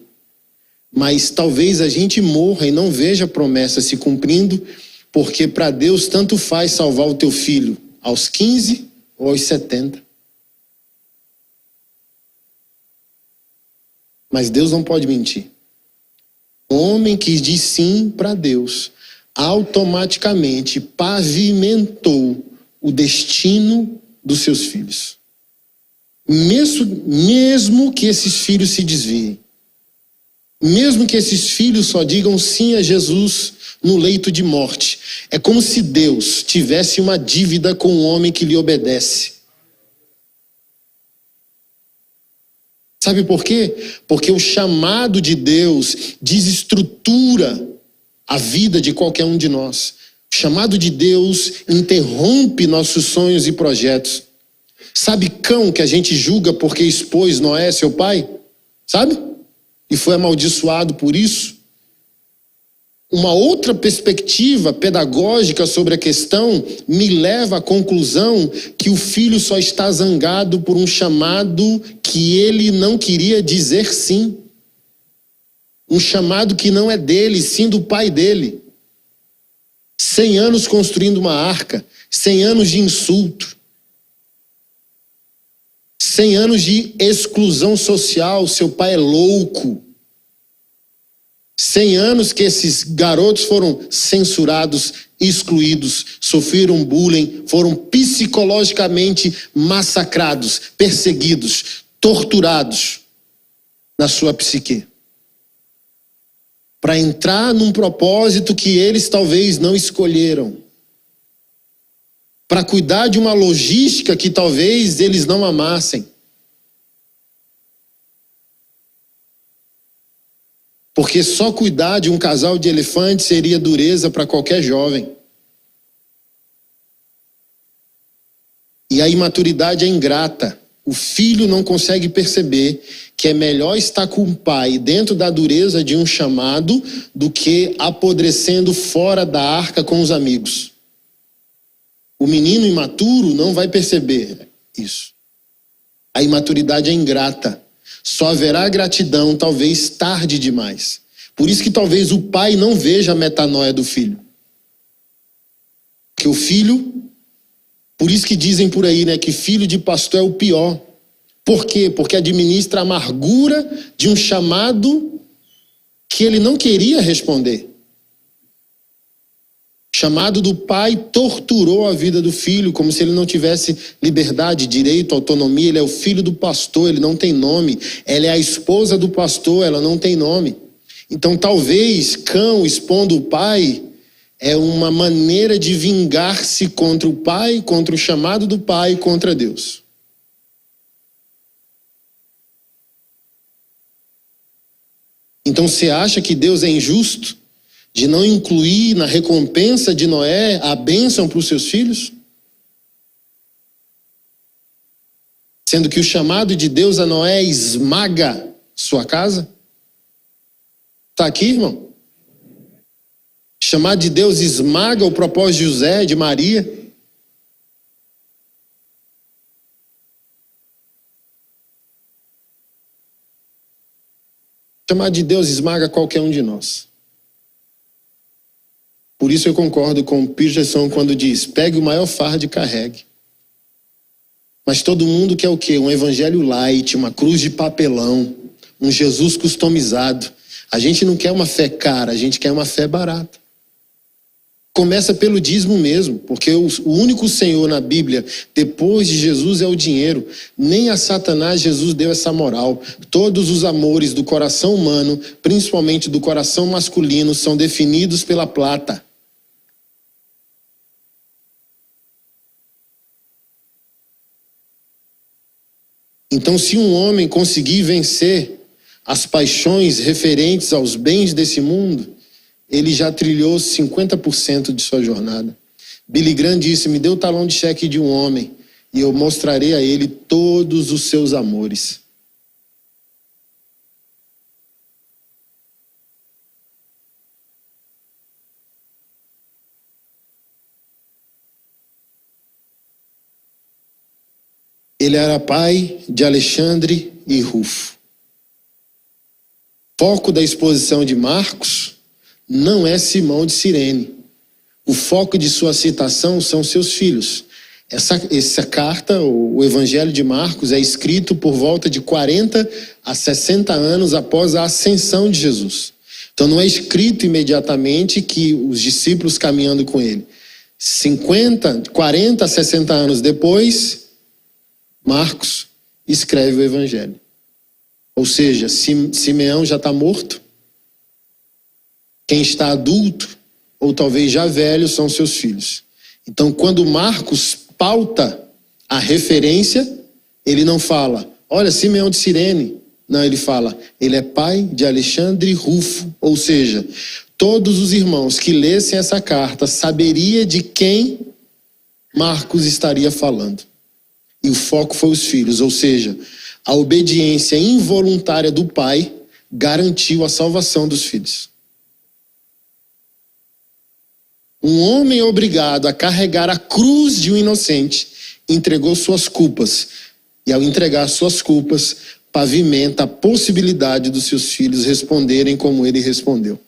Mas talvez a gente morra e não veja a promessa se cumprindo, porque para Deus tanto faz salvar o teu filho aos 15 ou aos 70. Mas Deus não pode mentir. O homem que diz sim para Deus, automaticamente pavimentou o destino dos seus filhos. Mesmo que esses filhos se desviem. Mesmo que esses filhos só digam sim a Jesus no leito de morte. É como se Deus tivesse uma dívida com o homem que lhe obedece. Sabe por quê? Porque o chamado de Deus desestrutura a vida de qualquer um de nós. O chamado de Deus interrompe nossos sonhos e projetos. Sabe cão que a gente julga porque expôs Noé, seu pai? Sabe? E foi amaldiçoado por isso. Uma outra perspectiva pedagógica sobre a questão me leva à conclusão que o filho só está zangado por um chamado que ele não queria dizer sim. Um chamado que não é dele, sim do pai dele. 100 anos construindo uma arca, 100 anos de insulto, 100 anos de exclusão social, seu pai é louco. 100 anos que esses garotos foram censurados, excluídos, sofreram bullying, foram psicologicamente massacrados, perseguidos, torturados na sua psique. Para entrar num propósito que eles talvez não escolheram. Para cuidar de uma logística que talvez eles não amassem. Porque só cuidar de um casal de elefantes seria dureza para qualquer jovem. E a imaturidade é ingrata. O filho não consegue perceber que é melhor estar com o pai dentro da dureza de um chamado do que apodrecendo fora da arca com os amigos. O menino imaturo não vai perceber isso. A imaturidade é ingrata. Só haverá gratidão, talvez tarde demais. Por isso que talvez o pai não veja a metanoia do filho. Porque o filho, por isso que dizem por aí, né, que filho de pastor é o pior. Por quê? Porque administra a amargura de um chamado que ele não queria responder. O chamado do pai torturou a vida do filho, como se ele não tivesse liberdade, direito, autonomia. Ele é o filho do pastor, ele não tem nome. Ela é a esposa do pastor, ela não tem nome. Então talvez Cão expondo o pai é uma maneira de vingar-se contra o pai, contra o chamado do pai, contra Deus. Então você acha que Deus é injusto de não incluir na recompensa de Noé a bênção para os seus filhos? Sendo que o chamado de Deus a Noé esmaga sua casa? Está aqui, irmão? O chamado de Deus esmaga o propósito de José, de Maria? O chamado de Deus esmaga qualquer um de nós. Por isso eu concordo com o Peterson quando diz, pegue o maior fardo e carregue. Mas todo mundo quer o quê? Um evangelho light, uma cruz de papelão, um Jesus customizado. A gente não quer uma fé cara, a gente quer uma fé barata. Começa pelo dízimo mesmo, porque o único Senhor na Bíblia, depois de Jesus, é o dinheiro. Nem a Satanás Jesus deu essa moral. Todos os amores do coração humano, principalmente do coração masculino, são definidos pela plata. Então, se um homem conseguir vencer as paixões referentes aos bens desse mundo, ele já trilhou 50% de sua jornada. Billy Graham disse: me dê o talão de cheque de um homem e eu mostrarei a ele todos os seus amores. Ele era pai de Alexandre e Rufo. Foco da exposição de Marcos não é Simão de Cirene. O foco de sua citação são seus filhos. Essa carta, o Evangelho de Marcos, é escrito por volta de 40 a 60 anos após a ascensão de Jesus. Então não é escrito imediatamente que os discípulos caminhando com ele. 40 a 60 anos depois, Marcos escreve o Evangelho. Ou seja, Simeão já está morto. Quem está adulto, ou talvez já velho, são seus filhos. Então, quando Marcos pauta a referência, ele não fala, olha, Simeão de Cirene. Não, ele fala, ele é pai de Alexandre e Rufo. Ou seja, todos os irmãos que lessem essa carta saberiam de quem Marcos estaria falando. E o foco foi os filhos, ou seja, a obediência involuntária do pai garantiu a salvação dos filhos. Um homem obrigado a carregar a cruz de um inocente entregou suas culpas. E ao entregar suas culpas, pavimenta a possibilidade dos seus filhos responderem como ele respondeu.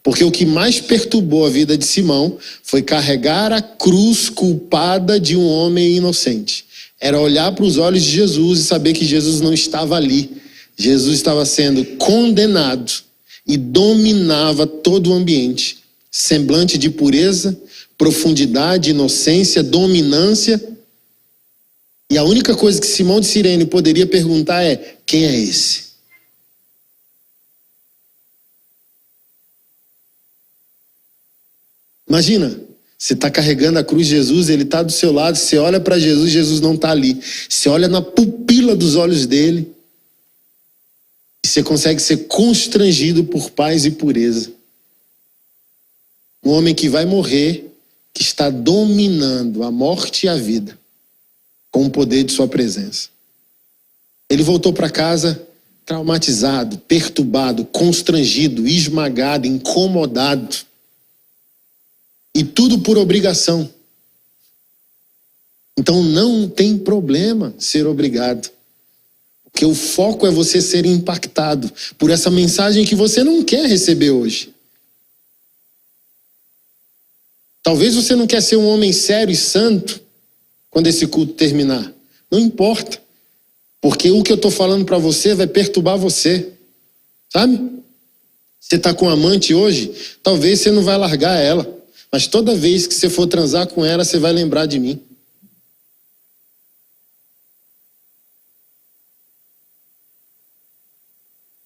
Porque o que mais perturbou a vida de Simão foi carregar a cruz culpada de um homem inocente. Era olhar para os olhos de Jesus e saber que Jesus não estava ali. Jesus estava sendo condenado e dominava todo o ambiente. Semblante de pureza, profundidade, inocência, dominância. E a única coisa que Simão de Cirene poderia perguntar é: quem é esse? Imagina, você está carregando a cruz de Jesus, ele está do seu lado, você olha para Jesus, Jesus não está ali. Você olha na pupila dos olhos dele e você consegue ser constrangido por paz e pureza. Um homem que vai morrer, que está dominando a morte e a vida com o poder de sua presença. Ele voltou para casa traumatizado, perturbado, constrangido, esmagado, incomodado. E tudo por obrigação. Então não tem problema ser obrigado. Porque o foco é você ser impactado por essa mensagem que você não quer receber hoje. Talvez você não quer ser um homem sério e santo quando esse culto terminar. Não importa. Porque o que eu estou falando para você vai perturbar você. Sabe? Você está com um amante hoje, talvez você não vai largar ela. Mas toda vez que você for transar com ela, você vai lembrar de mim.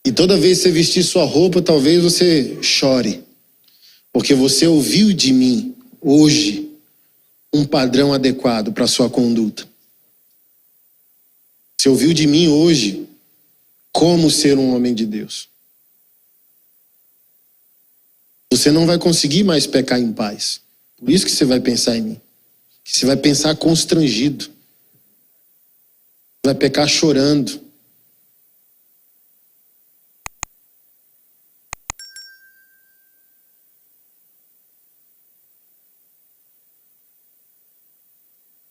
E toda vez que você vestir sua roupa, talvez você chore. Porque você ouviu de mim, hoje, um padrão adequado para a sua conduta. Você ouviu de mim hoje como ser um homem de Deus. Você não vai conseguir mais pecar em paz. Por isso que você vai pensar em mim. Que você vai pensar constrangido. Vai pecar chorando.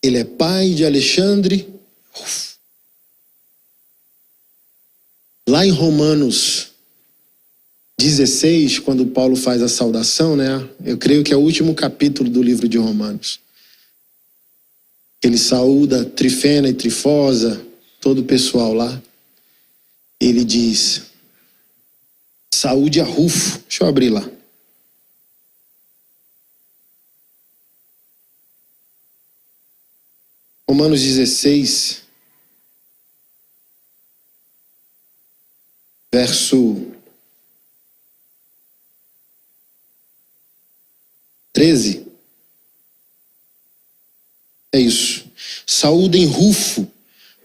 Ele é pai de Alexandre. Lá em Romanos 16, quando Paulo faz a saudação, né? Eu creio que é o último capítulo do livro de Romanos. Ele saúda Trifena e Trifosa, todo o pessoal lá. Ele diz: saúde a Rufo. Deixa eu abrir lá. Romanos 16, verso 13. É isso. Saúdem Rufo,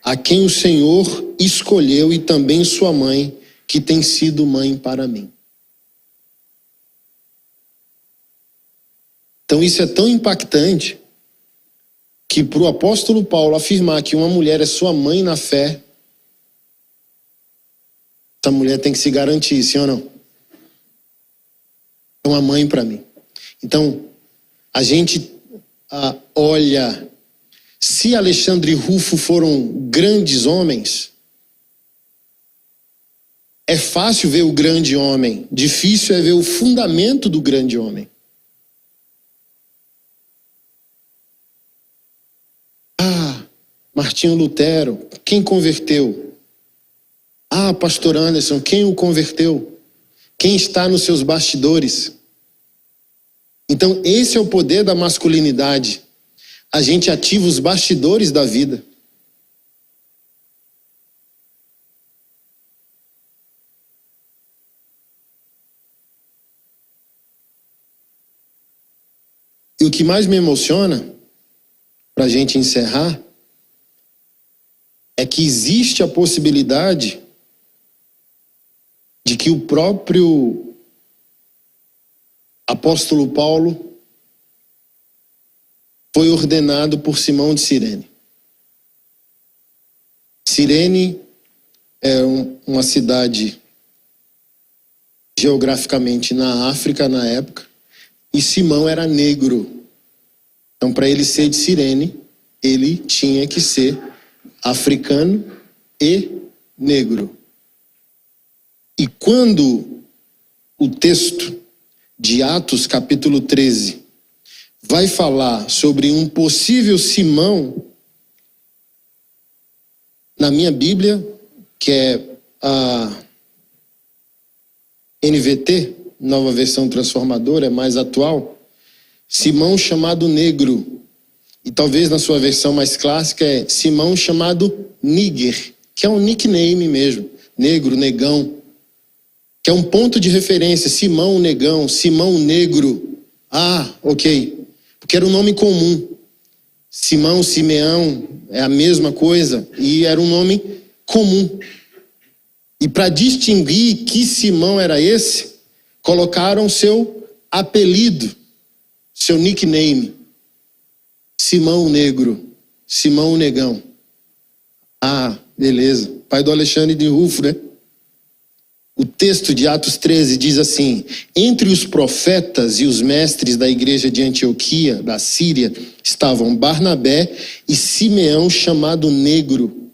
a quem o Senhor escolheu, e também sua mãe, que tem sido mãe para mim. Então isso é tão impactante que para o apóstolo Paulo afirmar que uma mulher é sua mãe na fé, essa mulher tem que se garantir, sim ou não? É uma mãe para mim. Então, a gente olha, se Alexandre e Rufo foram grandes homens, é fácil ver o grande homem, difícil é ver o fundamento do grande homem. Martinho Lutero, quem converteu? Pastor Anderson, quem o converteu? Quem está nos seus bastidores? Então, esse é o poder da masculinidade. A gente ativa os bastidores da vida. E o que mais me emociona, para a gente encerrar, é que existe a possibilidade de que o próprio apóstolo Paulo foi ordenado por Simão de Cirene. Cirene é uma cidade geograficamente na África na época, e Simão era negro. Então, para ele ser de Cirene, ele tinha que ser africano e negro. E quando o texto de Atos, capítulo 13, vai falar sobre um possível Simão, na minha Bíblia, que é a NVT, Nova Versão Transformadora, é mais atual, Simão chamado negro. E talvez na sua versão mais clássica é Simão chamado Níger, que é um nickname mesmo, negro, negão, que é um ponto de referência, Simão negão, Simão negro. Ok, porque era um nome comum. Simão, Simeão, é a mesma coisa, e era um nome comum. E para distinguir que Simão era esse, colocaram seu apelido, seu nickname. Simão Negro, Simão Negão. Beleza. Pai do Alexandre de Rufo, né? O texto de Atos 13 diz assim: entre os profetas e os mestres da igreja de Antioquia, da Síria, estavam Barnabé e Simeão chamado Negro,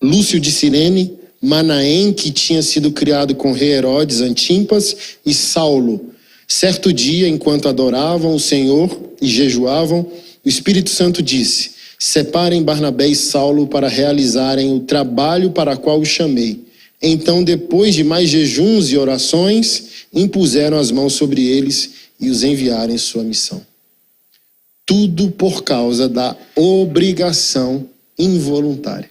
Lúcio de Cirene, Manaém, que tinha sido criado com rei Herodes Antipas, e Saulo. Certo dia, enquanto adoravam o Senhor e jejuavam, o Espírito Santo disse: separem Barnabé e Saulo para realizarem o trabalho para o qual os chamei. Então, depois de mais jejuns e orações, impuseram as mãos sobre eles e os enviaram em sua missão. Tudo por causa da obrigação involuntária.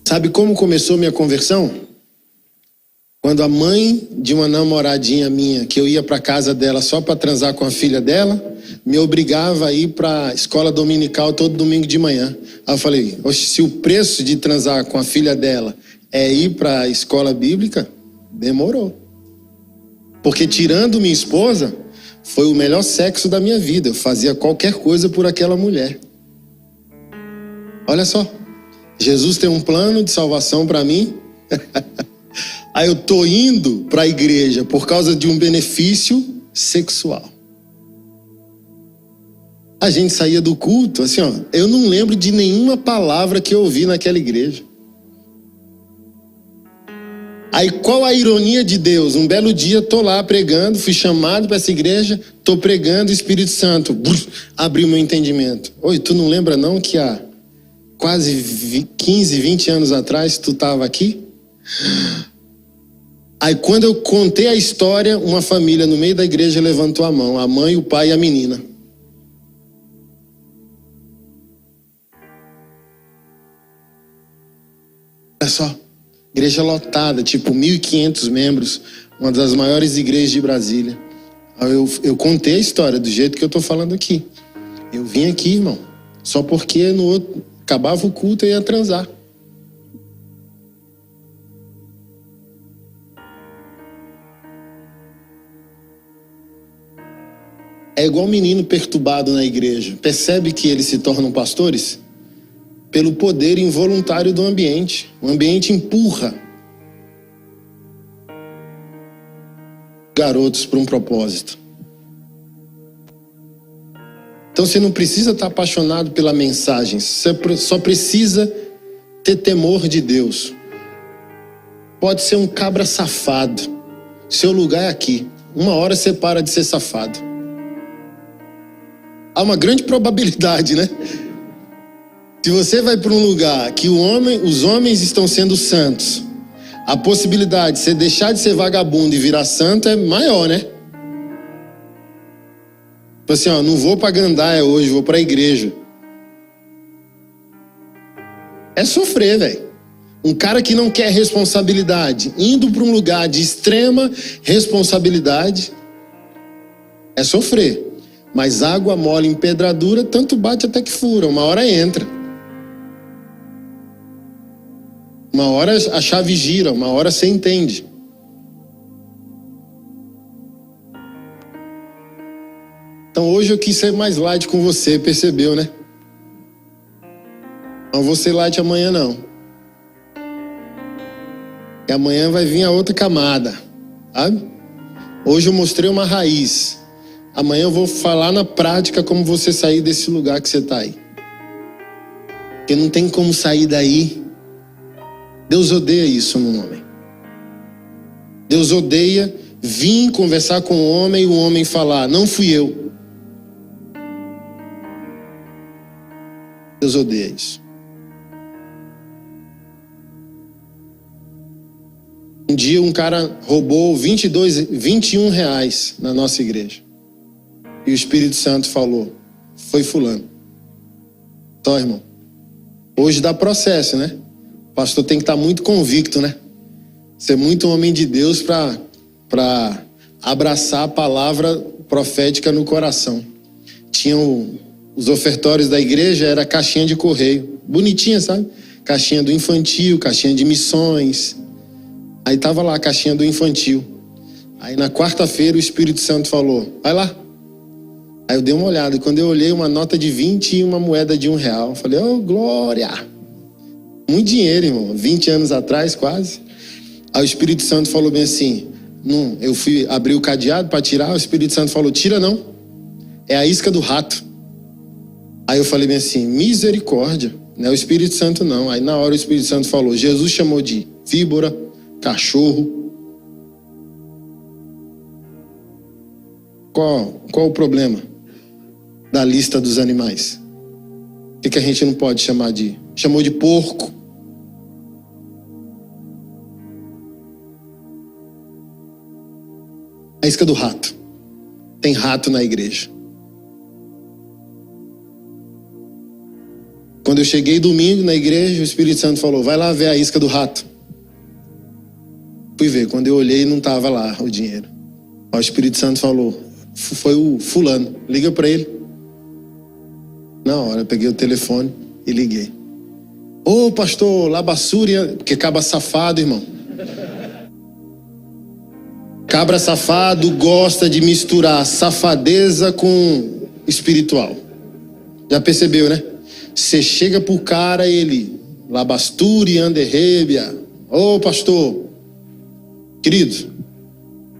Sabe como começou minha conversão? Quando a mãe de uma namoradinha minha, que eu ia para casa dela só para transar com a filha dela, me obrigava a ir para a escola dominical todo domingo de manhã. Aí eu falei, se o preço de transar com a filha dela é ir para a escola bíblica, demorou. Porque tirando minha esposa, foi o melhor sexo da minha vida. Eu fazia qualquer coisa por aquela mulher. Olha só, Jesus tem um plano de salvação para mim. Aí eu tô indo para a igreja por causa de um benefício sexual. A gente saía do culto, assim, eu não lembro de nenhuma palavra que eu ouvi naquela igreja. Aí qual a ironia de Deus? Um belo dia tô lá pregando, fui chamado para essa igreja, tô pregando, o Espírito Santo abriu meu entendimento. Oi, tu não lembra não que há quase 15, 20 anos atrás tu estava aqui? Aí quando eu contei a história, uma família no meio da igreja levantou a mão, a mãe, o pai e a menina. Olha só, igreja lotada, tipo 1.500 membros, uma das maiores igrejas de Brasília. Eu contei a história do jeito que eu tô falando aqui. Eu vim aqui, irmão, só porque no outro, acabava o culto e ia transar. É igual um menino perturbado na igreja. Percebe que eles se tornam pastores? Pelo poder involuntário do ambiente. O ambiente empurra garotos para um propósito. Então você não precisa estar apaixonado pela mensagem. Você só precisa ter temor de Deus. Pode ser um cabra safado. Seu lugar é aqui. Uma hora você para de ser safado. Há uma grande probabilidade, né? Se você vai para um lugar que os homens estão sendo santos, a possibilidade de você deixar de ser vagabundo e virar santo é maior, né? Tipo assim, ó, não vou pra gandaia hoje, vou pra igreja. É sofrer, velho. Um cara que não quer responsabilidade, indo para um lugar de extrema responsabilidade, é sofrer. Mas água mole em pedradura, tanto bate até que fura. Uma hora entra. Uma hora a chave gira, uma hora você entende. Então hoje eu quis ser mais light com você, percebeu, né? Não vou ser light amanhã não. E amanhã vai vir a outra camada, sabe? Hoje eu mostrei uma raiz. Amanhã eu vou falar na prática como você sair desse lugar que você está aí. Porque não tem como sair daí. Deus odeia isso no homem. Deus odeia vir conversar com o homem e o homem falar, não fui eu. Deus odeia isso. Um dia um cara roubou 21 reais na nossa igreja. E o Espírito Santo falou, foi fulano. Então, irmão, hoje dá processo, né? O pastor tem que estar muito convicto, né? Ser muito homem de Deus para abraçar a palavra profética no coração. Tinham os ofertórios da igreja, era caixinha de correio. Bonitinha, sabe? Caixinha do infantil, caixinha de missões. Aí tava lá a caixinha do infantil. Aí na quarta-feira o Espírito Santo falou, vai lá. Aí eu dei uma olhada, e quando eu olhei uma nota de 20 e uma moeda de R$1, eu falei, oh, glória! Muito dinheiro, irmão, 20 anos atrás, quase. Aí o Espírito Santo falou bem assim, não, eu fui abrir o cadeado para tirar, o Espírito Santo falou, tira não, é a isca do rato. Aí eu falei bem assim, misericórdia, não é o Espírito Santo não. Aí na hora o Espírito Santo falou, Jesus chamou de víbora, cachorro. Qual o problema da lista dos animais? O que a gente não pode chamar de... Chamou de porco. A isca do rato. Tem rato na igreja. Quando eu cheguei domingo na igreja, o Espírito Santo falou, vai lá ver a isca do rato. Fui ver, quando eu olhei não estava lá o dinheiro. O Espírito Santo falou, foi o fulano, liga para ele. Na hora eu peguei o telefone e liguei. Ô pastor, labassúria, porque cabra safado, irmão. Cabra safado gosta de misturar safadeza com espiritual. Já percebeu, né? Você chega pro cara, ele labasturi, anderrebia. Ô pastor, querido,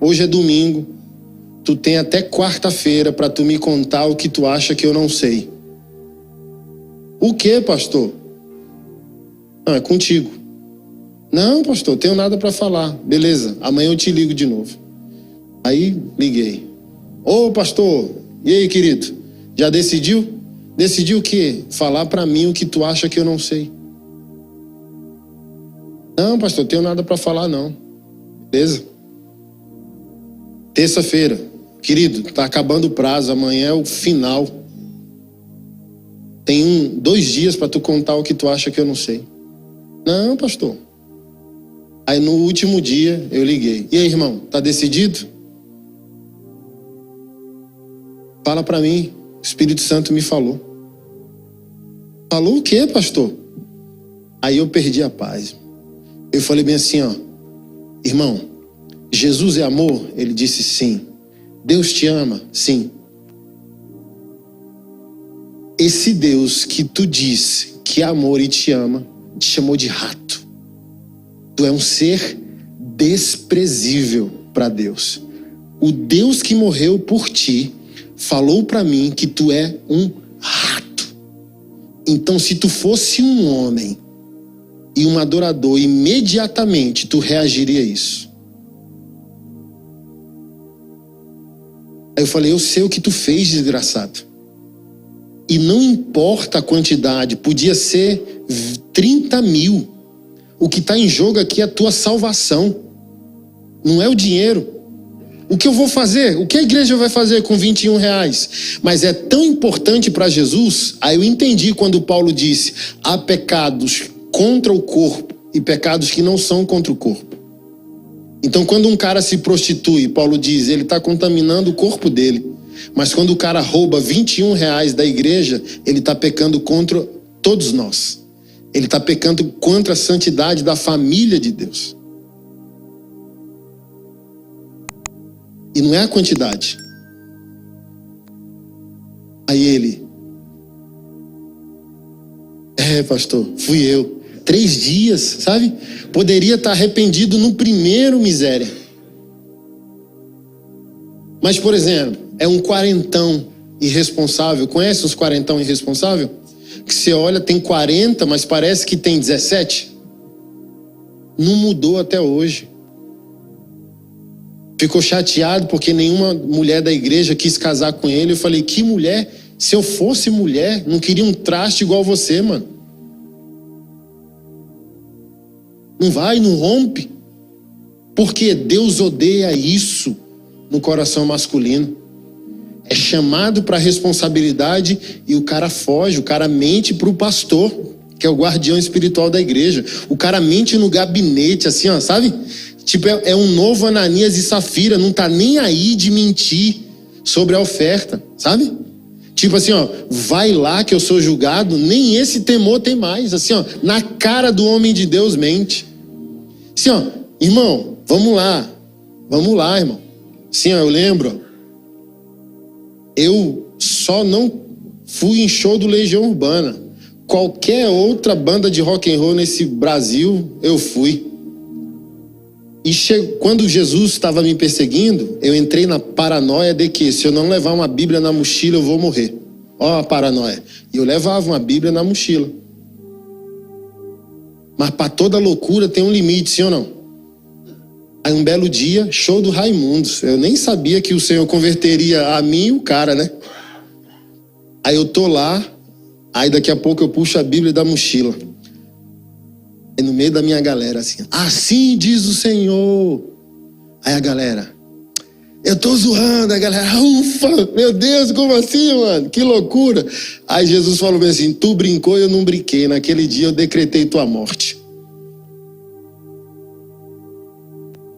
hoje é domingo, tu tem até quarta-feira para tu me contar o que tu acha que eu não sei. O que, pastor? Não, é contigo. Não, pastor, tenho nada para falar. Beleza, amanhã eu te ligo de novo. Aí liguei. Ô pastor, e aí, querido? Já decidiu? Decidiu o quê? Falar para mim o que tu acha que eu não sei. Não, pastor, tenho nada para falar não. Beleza? Terça-feira. Querido, tá acabando o prazo, amanhã é o final. Tem 2 dias para tu contar o que tu acha que eu não sei. Não, pastor. Aí no último dia eu liguei. E aí, irmão, tá decidido? Fala para mim. O Espírito Santo me falou. Falou o quê, pastor? Aí eu perdi a paz. Eu falei bem assim, ó. Irmão, Jesus é amor? Ele disse sim. Deus te ama? Sim. Esse Deus que tu diz que é amor e te ama, te chamou de rato. Tu é um ser desprezível para Deus. O Deus que morreu por ti falou para mim que tu é um rato. Então, se tu fosse um homem e um adorador, imediatamente tu reagiria a isso. Aí eu falei, eu sei o que tu fez, desgraçado. E não importa a quantidade, podia ser 30 mil. O que está em jogo aqui é a tua salvação. Não é o dinheiro. O que eu vou fazer? O que a igreja vai fazer com 21 reais? Mas é tão importante para Jesus. Aí eu entendi quando Paulo disse: há pecados contra o corpo e pecados que não são contra o corpo. Então quando um cara se prostitui, Paulo diz, ele está contaminando o corpo dele. Mas quando o cara rouba 21 reais da igreja, ele está pecando contra todos nós. Ele está pecando contra a santidade da família de Deus. E não é a quantidade. Aí ele... pastor, fui eu. 3 dias, sabe? Poderia estar arrependido no primeiro, miséria. Mas, por exemplo, é um quarentão irresponsável. Conhece os quarentão irresponsável? Que você olha, tem 40, mas parece que tem 17. Não mudou até hoje. Ficou chateado porque nenhuma mulher da igreja quis casar com ele. Eu falei, que mulher? Se eu fosse mulher, não queria um traste igual você, mano. Não vai, não rompe. Porque Deus odeia isso no coração masculino. É chamado para responsabilidade e o cara foge, o cara mente para o pastor, que é o guardião espiritual da igreja. O cara mente no gabinete, assim, ó, sabe? Tipo, é um novo Ananias e Safira, não tá nem aí de mentir sobre a oferta, sabe? Tipo assim, ó, vai lá que eu sou julgado, nem esse temor tem mais, assim, ó, na cara do homem de Deus mente. Assim, ó, irmão, vamos lá, irmão. Assim, ó, eu lembro, eu só não fui em show do Legião Urbana. Qualquer outra banda de rock and roll nesse Brasil, eu fui. E quando Jesus estava me perseguindo, eu entrei na paranoia de que se eu não levar uma Bíblia na mochila, eu vou morrer. Ó a paranoia. E eu levava uma Bíblia na mochila. Mas para toda loucura tem um limite, sim ou não? Aí um belo dia, show do Raimundos. Eu nem sabia que o Senhor converteria a mim e o cara, né? Aí eu tô lá, aí daqui a pouco eu puxo a Bíblia da mochila. E no meio da minha galera, assim diz o Senhor. Aí a galera, eu tô zoando, a galera, ufa, meu Deus, como assim, mano? Que loucura. Aí Jesus falou bem assim, tu brincou e eu não brinquei. Naquele dia eu decretei tua morte.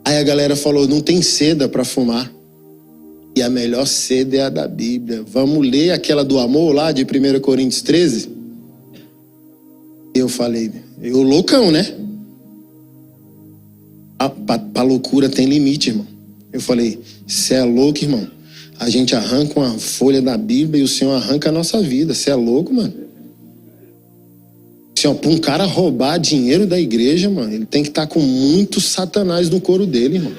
Aí a galera falou, não tem seda para fumar. E a melhor seda é a da Bíblia. Vamos ler aquela do amor lá de 1 Coríntios 13? Eu falei, eu loucão, né? Pra loucura tem limite, irmão. Eu falei, cê é louco, irmão? A gente arranca uma folha da Bíblia e o Senhor arranca a nossa vida. Cê é louco, mano? Assim, ó, pra um cara roubar dinheiro da igreja, mano, ele tem que estar com muito satanás no couro dele, irmão.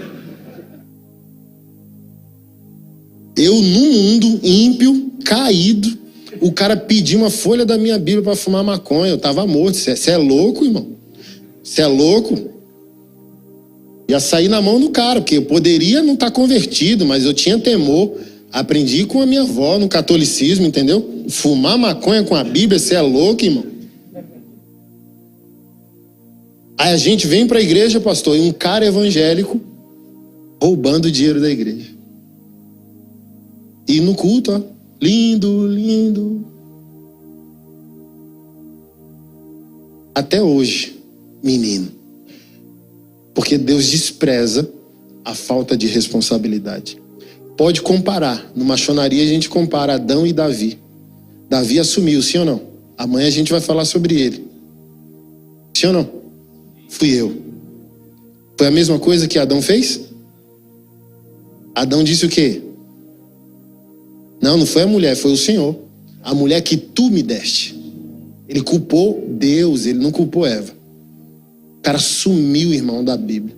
Eu, no mundo ímpio, caído, o cara pediu uma folha da minha Bíblia para fumar maconha. Eu tava morto. Você é louco, irmão? Você é louco? Ia sair na mão do cara, porque eu poderia não estar convertido, mas eu tinha temor. Aprendi com a minha avó no catolicismo, entendeu? Fumar maconha com a Bíblia, você é louco, irmão? Aí a gente vem para a igreja, pastor, e um cara evangélico roubando o dinheiro da igreja. E no culto, ó, lindo, lindo. Até hoje, menino. Porque Deus despreza a falta de responsabilidade. Pode comparar. No maçonaria a gente compara Adão e Davi. Davi assumiu, sim ou não? Amanhã a gente vai falar sobre ele. Sim ou não? Fui eu. Foi a mesma coisa que Adão fez? Adão disse o quê? Não foi a mulher, foi o Senhor. A mulher que tu me deste. Ele culpou Deus, ele não culpou Eva. O cara sumiu, irmão, da Bíblia.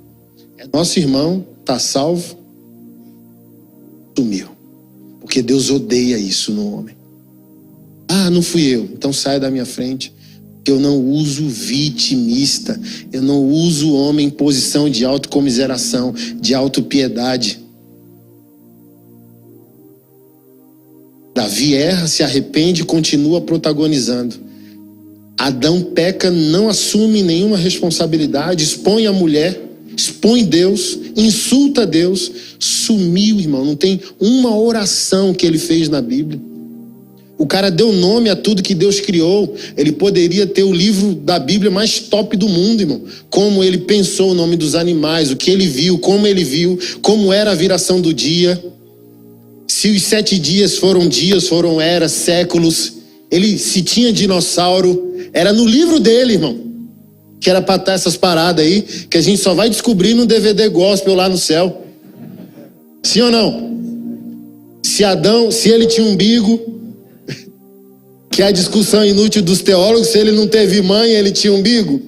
É nosso irmão, tá salvo. Sumiu. Porque Deus odeia isso no homem. Ah, não fui eu. Então sai da minha frente. Eu não uso vitimista. Eu não uso homem em posição de autocomiseração, de autopiedade. Davi erra, se arrepende e continua protagonizando. Adão peca, não assume nenhuma responsabilidade, expõe a mulher, expõe Deus, insulta Deus, sumiu, irmão. Não tem uma oração que ele fez na Bíblia. O cara deu nome a tudo que Deus criou. Ele poderia ter o livro da Bíblia mais top do mundo, irmão. Como ele pensou o nome dos animais, o que ele viu, como era a viração do dia. Se os 7 dias, foram eras, séculos. Se tinha dinossauro, era no livro dele, irmão. Que era pra estar essas paradas aí, que a gente só vai descobrir no DVD gospel lá no céu. Sim ou não? Se ele tinha umbigo, que é a discussão inútil dos teólogos, se ele não teve mãe, ele tinha umbigo.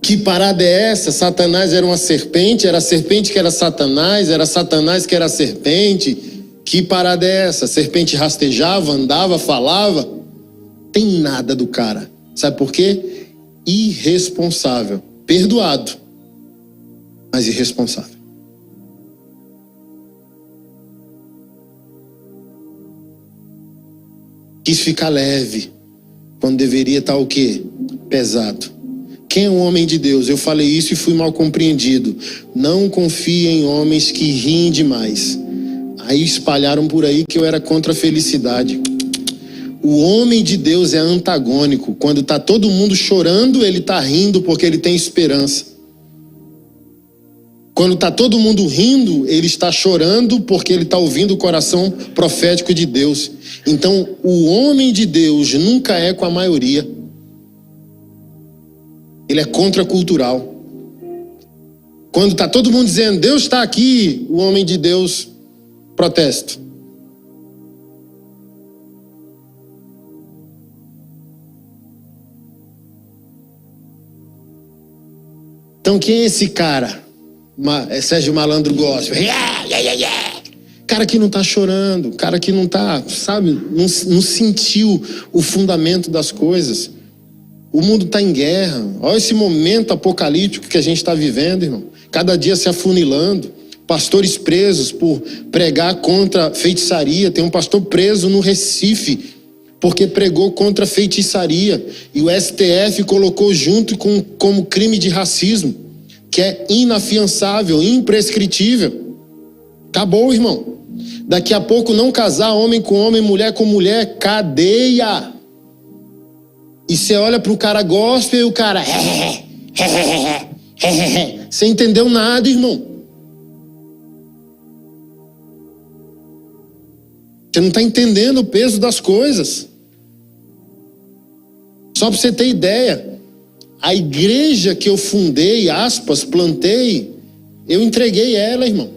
Que parada é essa? Satanás era uma serpente, era a serpente que era Satanás, era Satanás que era a serpente. Que parada é essa? A serpente rastejava, andava, falava. Tem nada do cara. Sabe por quê? Irresponsável. Perdoado, mas irresponsável. Quis ficar leve, quando deveria estar o quê? Pesado. Quem é um homem de Deus? Eu falei isso e fui mal compreendido. Não confie em homens que riem demais. Aí espalharam por aí que eu era contra a felicidade. O homem de Deus é antagônico. Quando está todo mundo chorando, ele está rindo porque ele tem esperança. Quando está todo mundo rindo, ele está chorando porque ele está ouvindo o coração profético de Deus. Então, o homem de Deus nunca é com a maioria. Ele é contracultural. Quando está todo mundo dizendo, Deus está aqui, o homem de Deus protesta. Então quem é esse cara? Sérgio Malandro Gospel. Cara que não está chorando, cara que não está, sabe, não sentiu o fundamento das coisas. O mundo está em guerra. Olha esse momento apocalíptico que a gente está vivendo, irmão. Cada dia se afunilando. Pastores presos por pregar contra feitiçaria. Tem um pastor preso no Recife porque pregou contra feitiçaria. E o STF colocou junto como crime de racismo, que é inafiançável, imprescritível. Acabou, irmão. Daqui a pouco não casar homem com homem, mulher com mulher, cadeia. E você olha pro cara gospel e o cara... Você entendeu nada, irmão. Você não está entendendo o peso das coisas. Só para você ter ideia, a igreja que eu fundei, plantei, eu entreguei ela, irmão.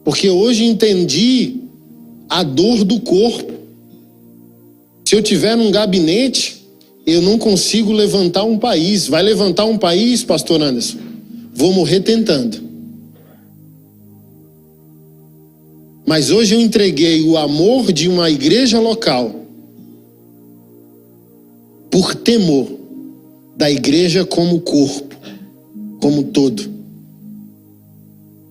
Porque hoje entendi a dor do corpo. Se eu tiver num gabinete, eu não consigo levantar um país. Vai levantar um país, pastor Anderson? Vou morrer tentando. Mas hoje eu entreguei o amor de uma igreja local por temor da igreja como corpo, como todo.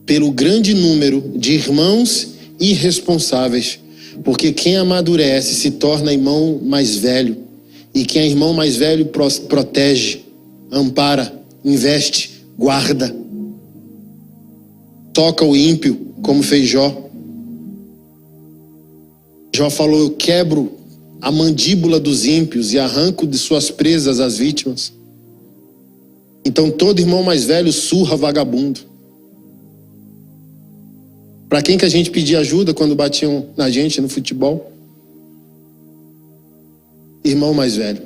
Pelo grande número de irmãos irresponsáveis. Porque quem amadurece se torna irmão mais velho. E quem é irmão mais velho protege, ampara, investe, guarda. Toca o ímpio, como fez Jó. Jó falou: eu quebro a mandíbula dos ímpios e arranco de suas presas as vítimas. Então todo irmão mais velho surra vagabundo. Para quem que a gente pedia ajuda quando batiam na gente no futebol? Irmão mais velho.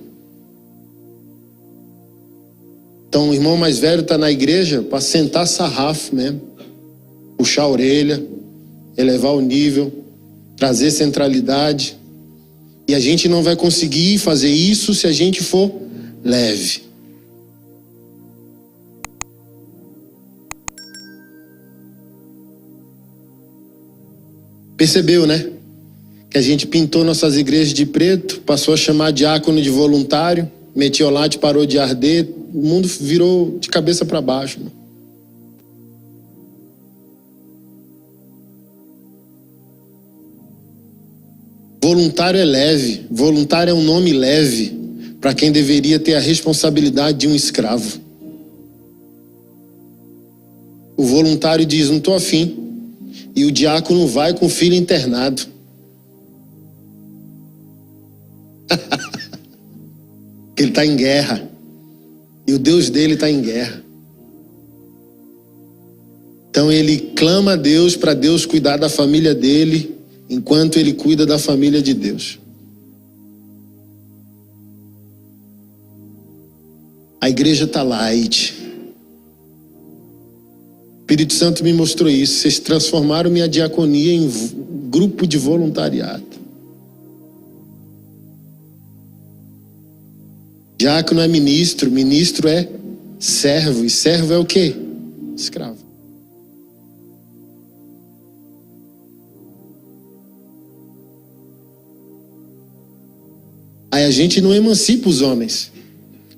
Então o irmão mais velho está na igreja para sentar sarrafo mesmo, puxar a orelha, elevar o nível, trazer centralidade. E a gente não vai conseguir fazer isso se a gente for leve. Percebeu, né? Que a gente pintou nossas igrejas de preto, passou a chamar diácono de voluntário, metiolate parou de arder, o mundo virou de cabeça para baixo. Né? Voluntário é leve, voluntário é um nome leve para quem deveria ter a responsabilidade de um escravo. O voluntário diz: não estou afim. E o diácono vai com o filho internado. Ele está em guerra. E o Deus dele está em guerra. Então ele clama a Deus para Deus cuidar da família dele, enquanto ele cuida da família de Deus. A igreja está light. O Espírito Santo me mostrou isso. Vocês transformaram minha diaconia em grupo de voluntariado. Diácono é ministro, ministro é servo. E servo é o quê? Escravo. Aí a gente não emancipa os homens.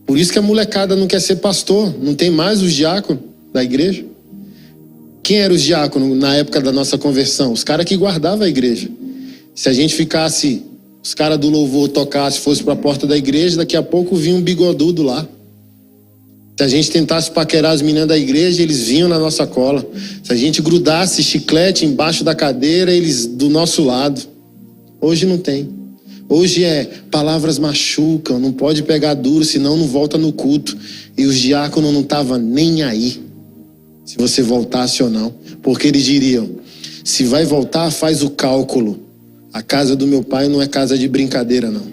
Por isso que a molecada não quer ser pastor. Não tem mais os diáconos da igreja. Quem eram os diáconos na época da nossa conversão? Os caras que guardavam a igreja. Se a gente ficasse, os caras do louvor tocassem, fosse para a porta da igreja, daqui a pouco vinha um bigodudo lá. Se a gente tentasse paquerar as meninas da igreja, eles vinham na nossa cola. Se a gente grudasse chiclete embaixo da cadeira, eles do nosso lado. Hoje não tem. Hoje palavras machucam, não pode pegar duro, senão não volta no culto. E os diáconos não estavam nem aí se você voltasse ou não, porque eles diriam: se vai voltar, faz o cálculo. A casa do meu pai não é casa de brincadeira, não.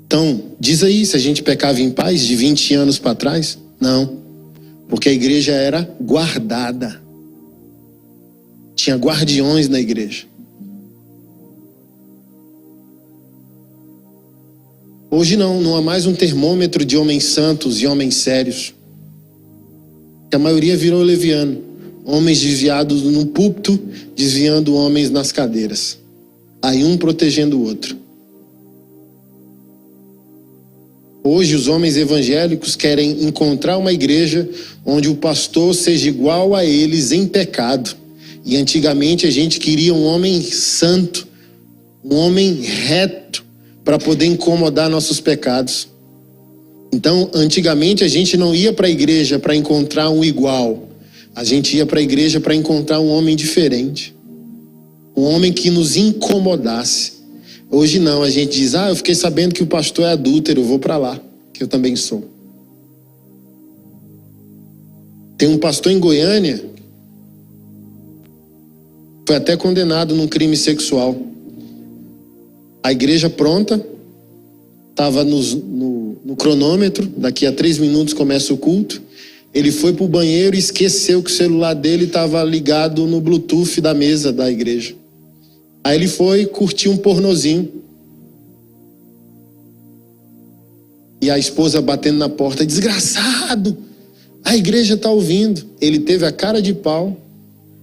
Então, diz aí se a gente pecava em paz de 20 anos para trás? Não, porque a igreja era guardada. Tinha guardiões na igreja. Hoje não há mais um termômetro de homens santos e homens sérios. A maioria virou leviano. Homens desviados no púlpito, desviando homens nas cadeiras. Aí um protegendo o outro. Hoje os homens evangélicos querem encontrar uma igreja onde o pastor seja igual a eles em pecado. E antigamente a gente queria um homem santo, um homem reto, para poder incomodar nossos pecados. Então, antigamente a gente não ia para a igreja para encontrar um igual. A gente ia para a igreja para encontrar um homem diferente. Um homem que nos incomodasse. Hoje não, a gente diz: eu fiquei sabendo que o pastor é adúltero, eu vou para lá, que eu também sou. Tem um pastor em Goiânia, foi até condenado num crime sexual. A igreja pronta, estava no cronômetro, daqui a 3 minutos começa o culto. Ele foi para o banheiro e esqueceu que o celular dele estava ligado no Bluetooth da mesa da igreja. Aí ele foi curtir um pornozinho. E a esposa batendo na porta: desgraçado, a igreja está ouvindo. Ele teve a cara de pau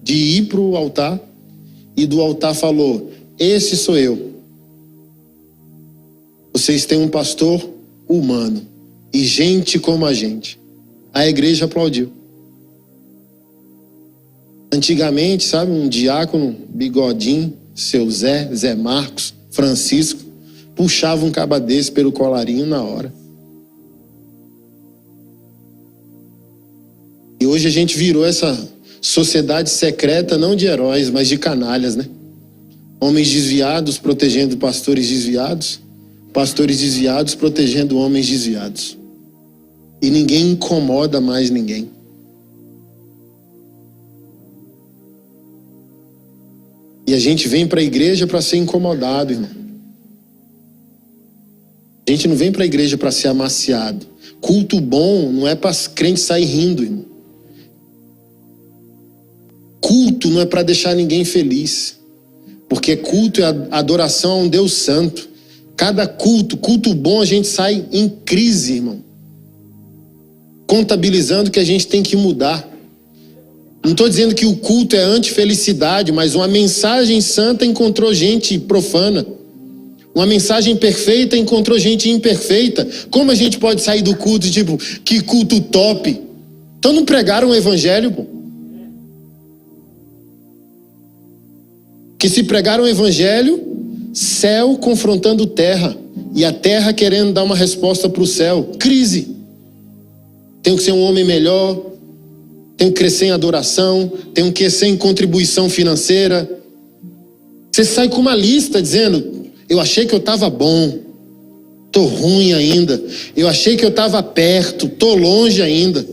de ir para o altar e do altar falou: esse sou eu. Vocês têm um pastor humano e gente como a gente. A igreja aplaudiu. Antigamente, sabe, um diácono, bigodinho, seu Zé Marcos, Francisco, puxava um caba desse pelo colarinho na hora. E hoje a gente virou essa sociedade secreta, não de heróis, mas de canalhas, né? Homens desviados protegendo pastores desviados protegendo homens desviados. E ninguém incomoda mais ninguém. E a gente vem para a igreja para ser incomodado, irmão. A gente não vem para a igreja para ser amaciado. Culto bom não é para crente sair rindo, irmão. Culto não é para deixar ninguém feliz. Porque culto é adoração a um Deus santo. Cada culto bom, a gente sai em crise, irmão. Contabilizando que a gente tem que mudar. Não estou dizendo que o culto é anti-felicidade, mas uma mensagem santa encontrou gente profana. Uma mensagem perfeita encontrou gente imperfeita. Como a gente pode sair do culto, tipo, que culto top? Então não pregaram o evangelho, pô. Que se pregaram o evangelho, céu confrontando terra. E a terra querendo dar uma resposta para o céu. Crise. Tenho que ser um homem melhor. Tenho que crescer em adoração. Tenho que crescer em contribuição financeira. Você sai com uma lista dizendo: eu achei que eu estava bom. Tô ruim ainda. Eu achei que eu estava perto. Tô longe ainda.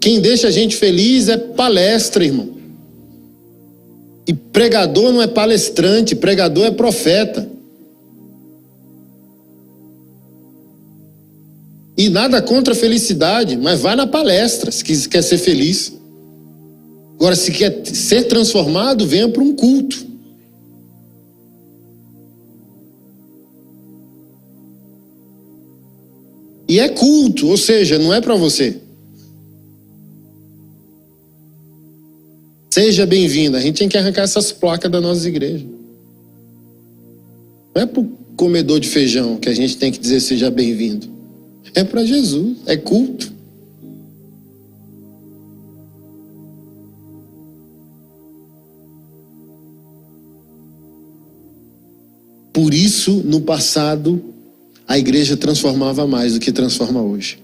Quem deixa a gente feliz é palestra, irmão. E pregador não é palestrante, pregador é profeta. E nada contra a felicidade, mas vai na palestra se quer ser feliz. Agora, se quer ser transformado, venha para um culto. E é culto, ou seja, não é para você. Seja bem-vindo. A gente tem que arrancar essas placas das nossas igrejas. Não é para o comedor de feijão que a gente tem que dizer seja bem-vindo. É para Jesus. É culto. Por isso, no passado, a igreja transformava mais do que transforma hoje.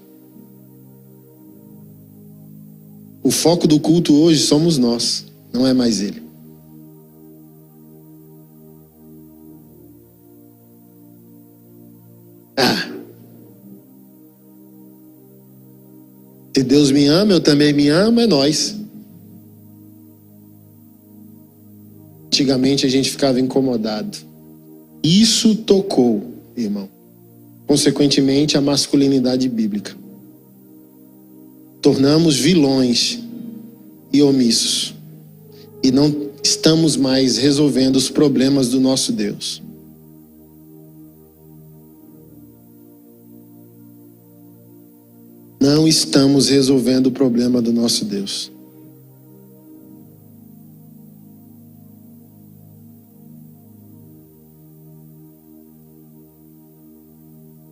O foco do culto hoje somos nós, não é mais ele. Se Deus me ama, eu também me amo, é nós. Antigamente a gente ficava incomodado. Isso tocou, irmão, consequentemente, a masculinidade bíblica. Tornamos vilões e omissos. E não estamos mais resolvendo os problemas do nosso Deus. Não estamos resolvendo o problema do nosso Deus.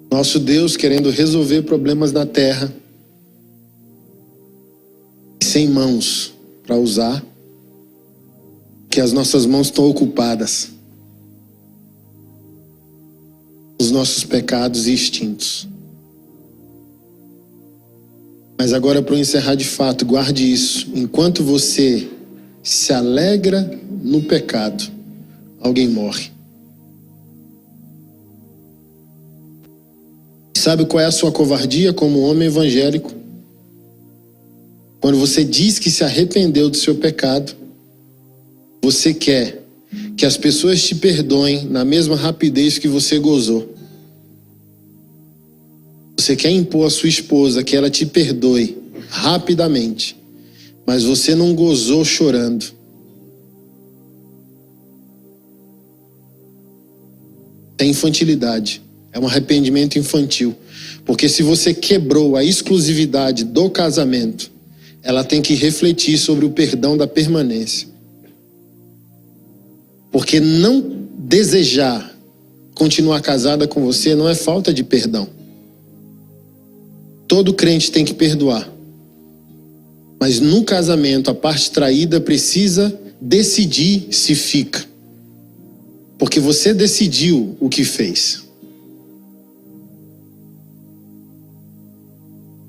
Nosso Deus querendo resolver problemas na terra, sem mãos para usar, que as nossas mãos estão ocupadas, os nossos pecados e instintos. Mas agora, para eu encerrar de fato, guarde isso. Enquanto você se alegra no pecado, alguém morre. Sabe qual é a sua covardia como homem evangélico? Quando você diz que se arrependeu do seu pecado, você quer que as pessoas te perdoem na mesma rapidez que você gozou. Você quer impor à sua esposa que ela te perdoe rapidamente, mas você não gozou chorando. É infantilidade, é um arrependimento infantil. Porque se você quebrou a exclusividade do casamento, ela tem que refletir sobre o perdão da permanência. Porque não desejar continuar casada com você não é falta de perdão. Todo crente tem que perdoar. Mas no casamento, a parte traída precisa decidir se fica. Porque você decidiu o que fez.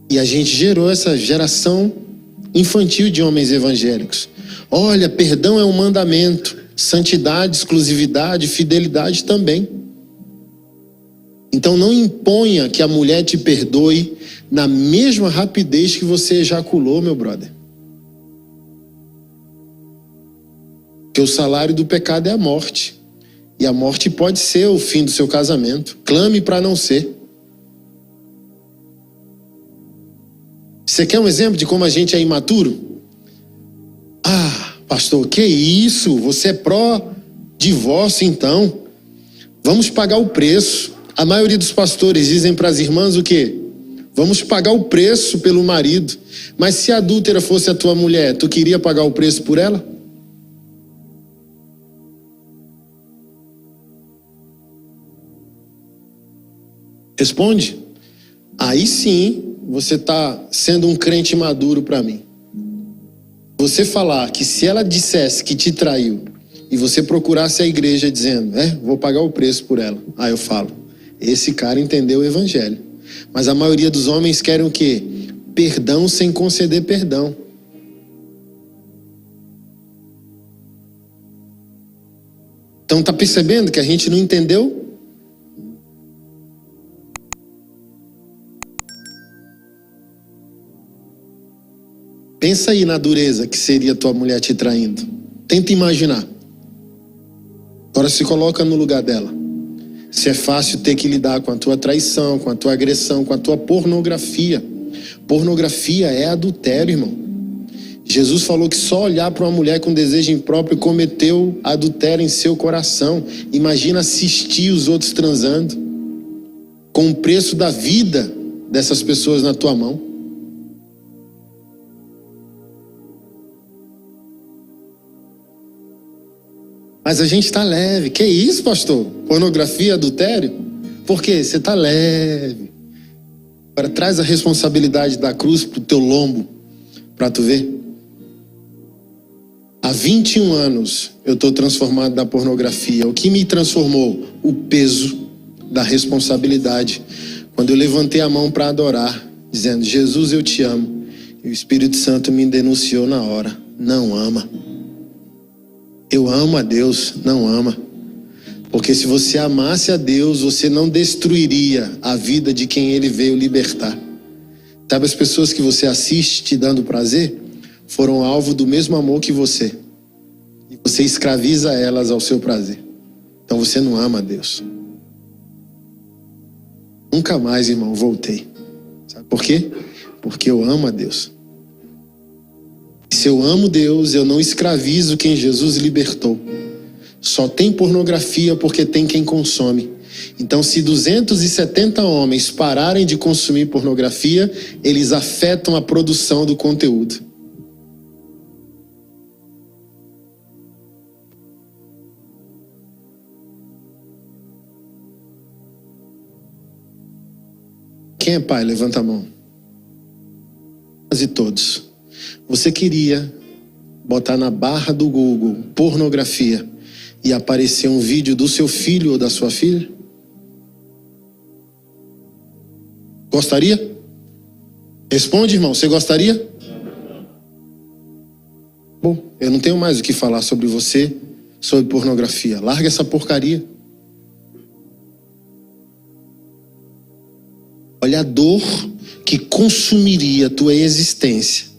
E a gente gerou essa geração infantil de homens evangélicos. Olha, perdão é um mandamento, santidade, exclusividade, fidelidade também. Então não imponha que a mulher te perdoe na mesma rapidez que você ejaculou, meu brother. Porque o salário do pecado é a morte. E a morte pode ser o fim do seu casamento. Clame para não ser. Você quer um exemplo de como a gente é imaturo? Ah, pastor, que isso? Você é pró-divórcio, então? Vamos pagar o preço. A maioria dos pastores dizem para as irmãs o quê? Vamos pagar o preço pelo marido. Mas se a adúltera fosse a tua mulher, tu queria pagar o preço por ela? Responde. Aí sim, você está sendo um crente maduro para mim. Você falar que se ela dissesse que te traiu e você procurasse a igreja dizendo, vou pagar o preço por ela. Aí eu falo, esse cara entendeu o evangelho. Mas a maioria dos homens querem o quê? Perdão sem conceder perdão. Então tá percebendo que a gente não entendeu? Pensa aí na dureza que seria tua mulher te traindo. Tenta imaginar. Agora se coloca no lugar dela. Se é fácil ter que lidar com a tua traição, com a tua agressão, com a tua pornografia. Pornografia é adultério, irmão. Jesus falou que só olhar para uma mulher com desejo impróprio cometeu adultério em seu coração. Imagina assistir os outros transando, com o preço da vida dessas pessoas na tua mão. Mas a gente está leve. Que isso, pastor? Pornografia, adultério? Por quê? Você está leve. Agora traz a responsabilidade da cruz pro teu lombo, para tu ver. Há 21 anos eu estou transformado da pornografia. O que me transformou? O peso da responsabilidade. Quando eu levantei a mão para adorar, dizendo, Jesus, eu te amo. E o Espírito Santo me denunciou na hora. Não ama. Eu amo a Deus, não ama. Porque se você amasse a Deus, você não destruiria a vida de quem Ele veio libertar. Sabe, as pessoas que você assiste te dando prazer, foram alvo do mesmo amor que você. E você escraviza elas ao seu prazer. Então você não ama a Deus. Nunca mais, irmão, voltei. Sabe por quê? Porque eu amo a Deus. Se eu amo Deus, eu não escravizo quem Jesus libertou. Só tem pornografia porque tem quem consome. Então, se 270 homens pararem de consumir pornografia, eles afetam a produção do conteúdo. Quem é pai? Levanta a mão. Quase todos. Você queria botar na barra do Google pornografia e aparecer um vídeo do seu filho ou da sua filha? Gostaria? Responde, irmão, você gostaria? Bom, eu não tenho mais o que falar sobre você, sobre pornografia. Larga essa porcaria. Olha a dor que consumiria a tua existência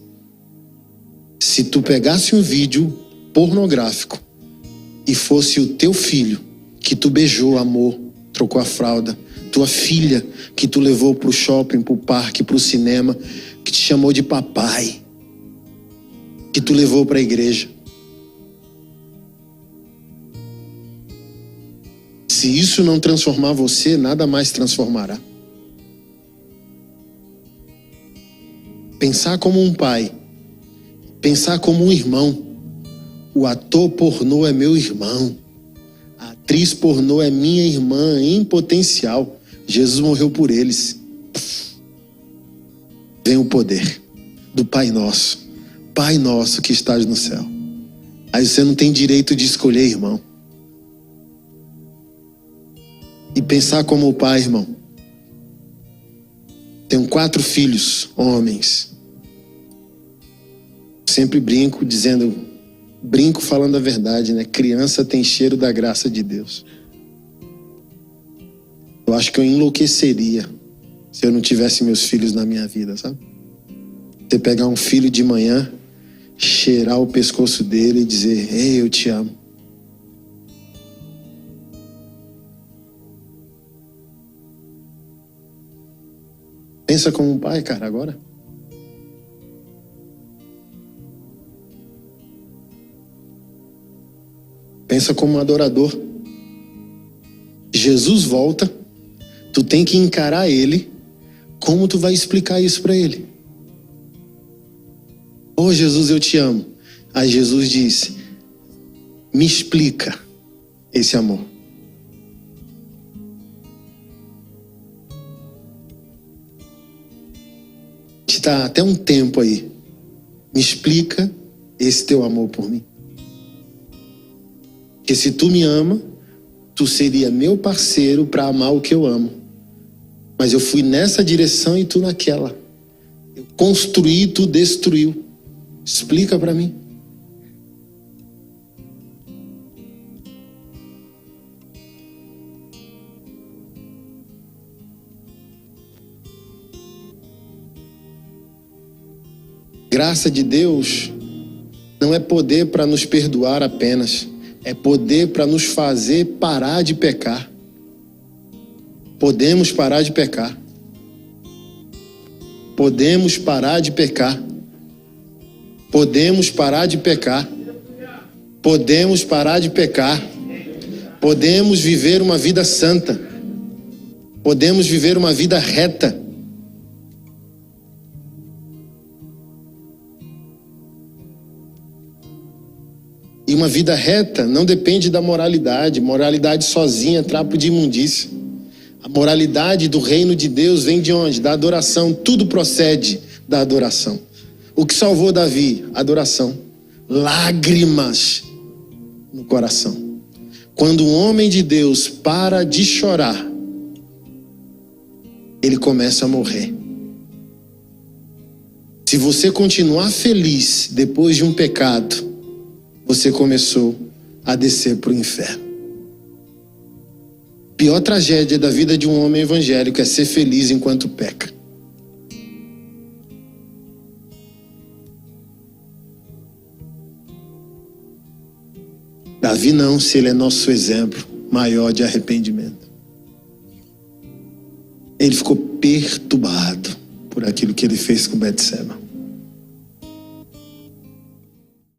se tu pegasse um vídeo pornográfico e fosse o teu filho que tu beijou, amor, trocou a fralda, tua filha que tu levou pro shopping, pro parque, pro cinema, que te chamou de papai, que tu levou pra igreja. Se isso não transformar você, nada mais transformará. Pensar como um pai, pensar como um irmão. O ator pornô é meu irmão. A atriz pornô é minha irmã em potencial. Jesus morreu por eles. Vem o poder do Pai Nosso. Pai Nosso que estás no céu. Aí você não tem direito de escolher, irmão. pensar como o pai, irmão. Tenho 4 filhos, homens. Sempre brinco falando a verdade, né? Criança tem cheiro da graça de Deus. Eu acho que eu enlouqueceria se eu não tivesse meus filhos na minha vida, sabe? Você pegar um filho de manhã, cheirar o pescoço dele e dizer: ei, eu te amo. Pensa como um pai, cara, agora. Pensa como um adorador. Jesus volta, tu tem que encarar ele. Como tu vai explicar isso para ele? Oh, Jesus, eu te amo. Aí Jesus diz: me explica esse amor. Está até um tempo aí. Me explica esse teu amor por mim. Porque se tu me ama, tu seria meu parceiro para amar o que eu amo. Mas eu fui nessa direção e tu naquela. Eu construí e tu destruiu. Explica para mim. Graça de Deus não é poder para nos perdoar apenas. É poder para nos fazer parar de pecar. Podemos parar de pecar. Podemos parar de pecar. Podemos parar de pecar. Podemos parar de pecar. Podemos viver uma vida santa. Podemos viver uma vida reta. E uma vida reta não depende da moralidade. Moralidade sozinha é trapo de imundícia. A moralidade do reino de Deus vem de onde? Da adoração. Tudo procede da adoração. O que salvou Davi? Adoração. Lágrimas no coração. Quando um homem de Deus para de chorar, ele começa a morrer. Se você continuar feliz depois de um pecado, você começou a descer para o inferno. A pior tragédia da vida de um homem evangélico é ser feliz enquanto peca. Davi não, se ele é nosso exemplo maior de arrependimento. Ele ficou perturbado por aquilo que ele fez com Betseba.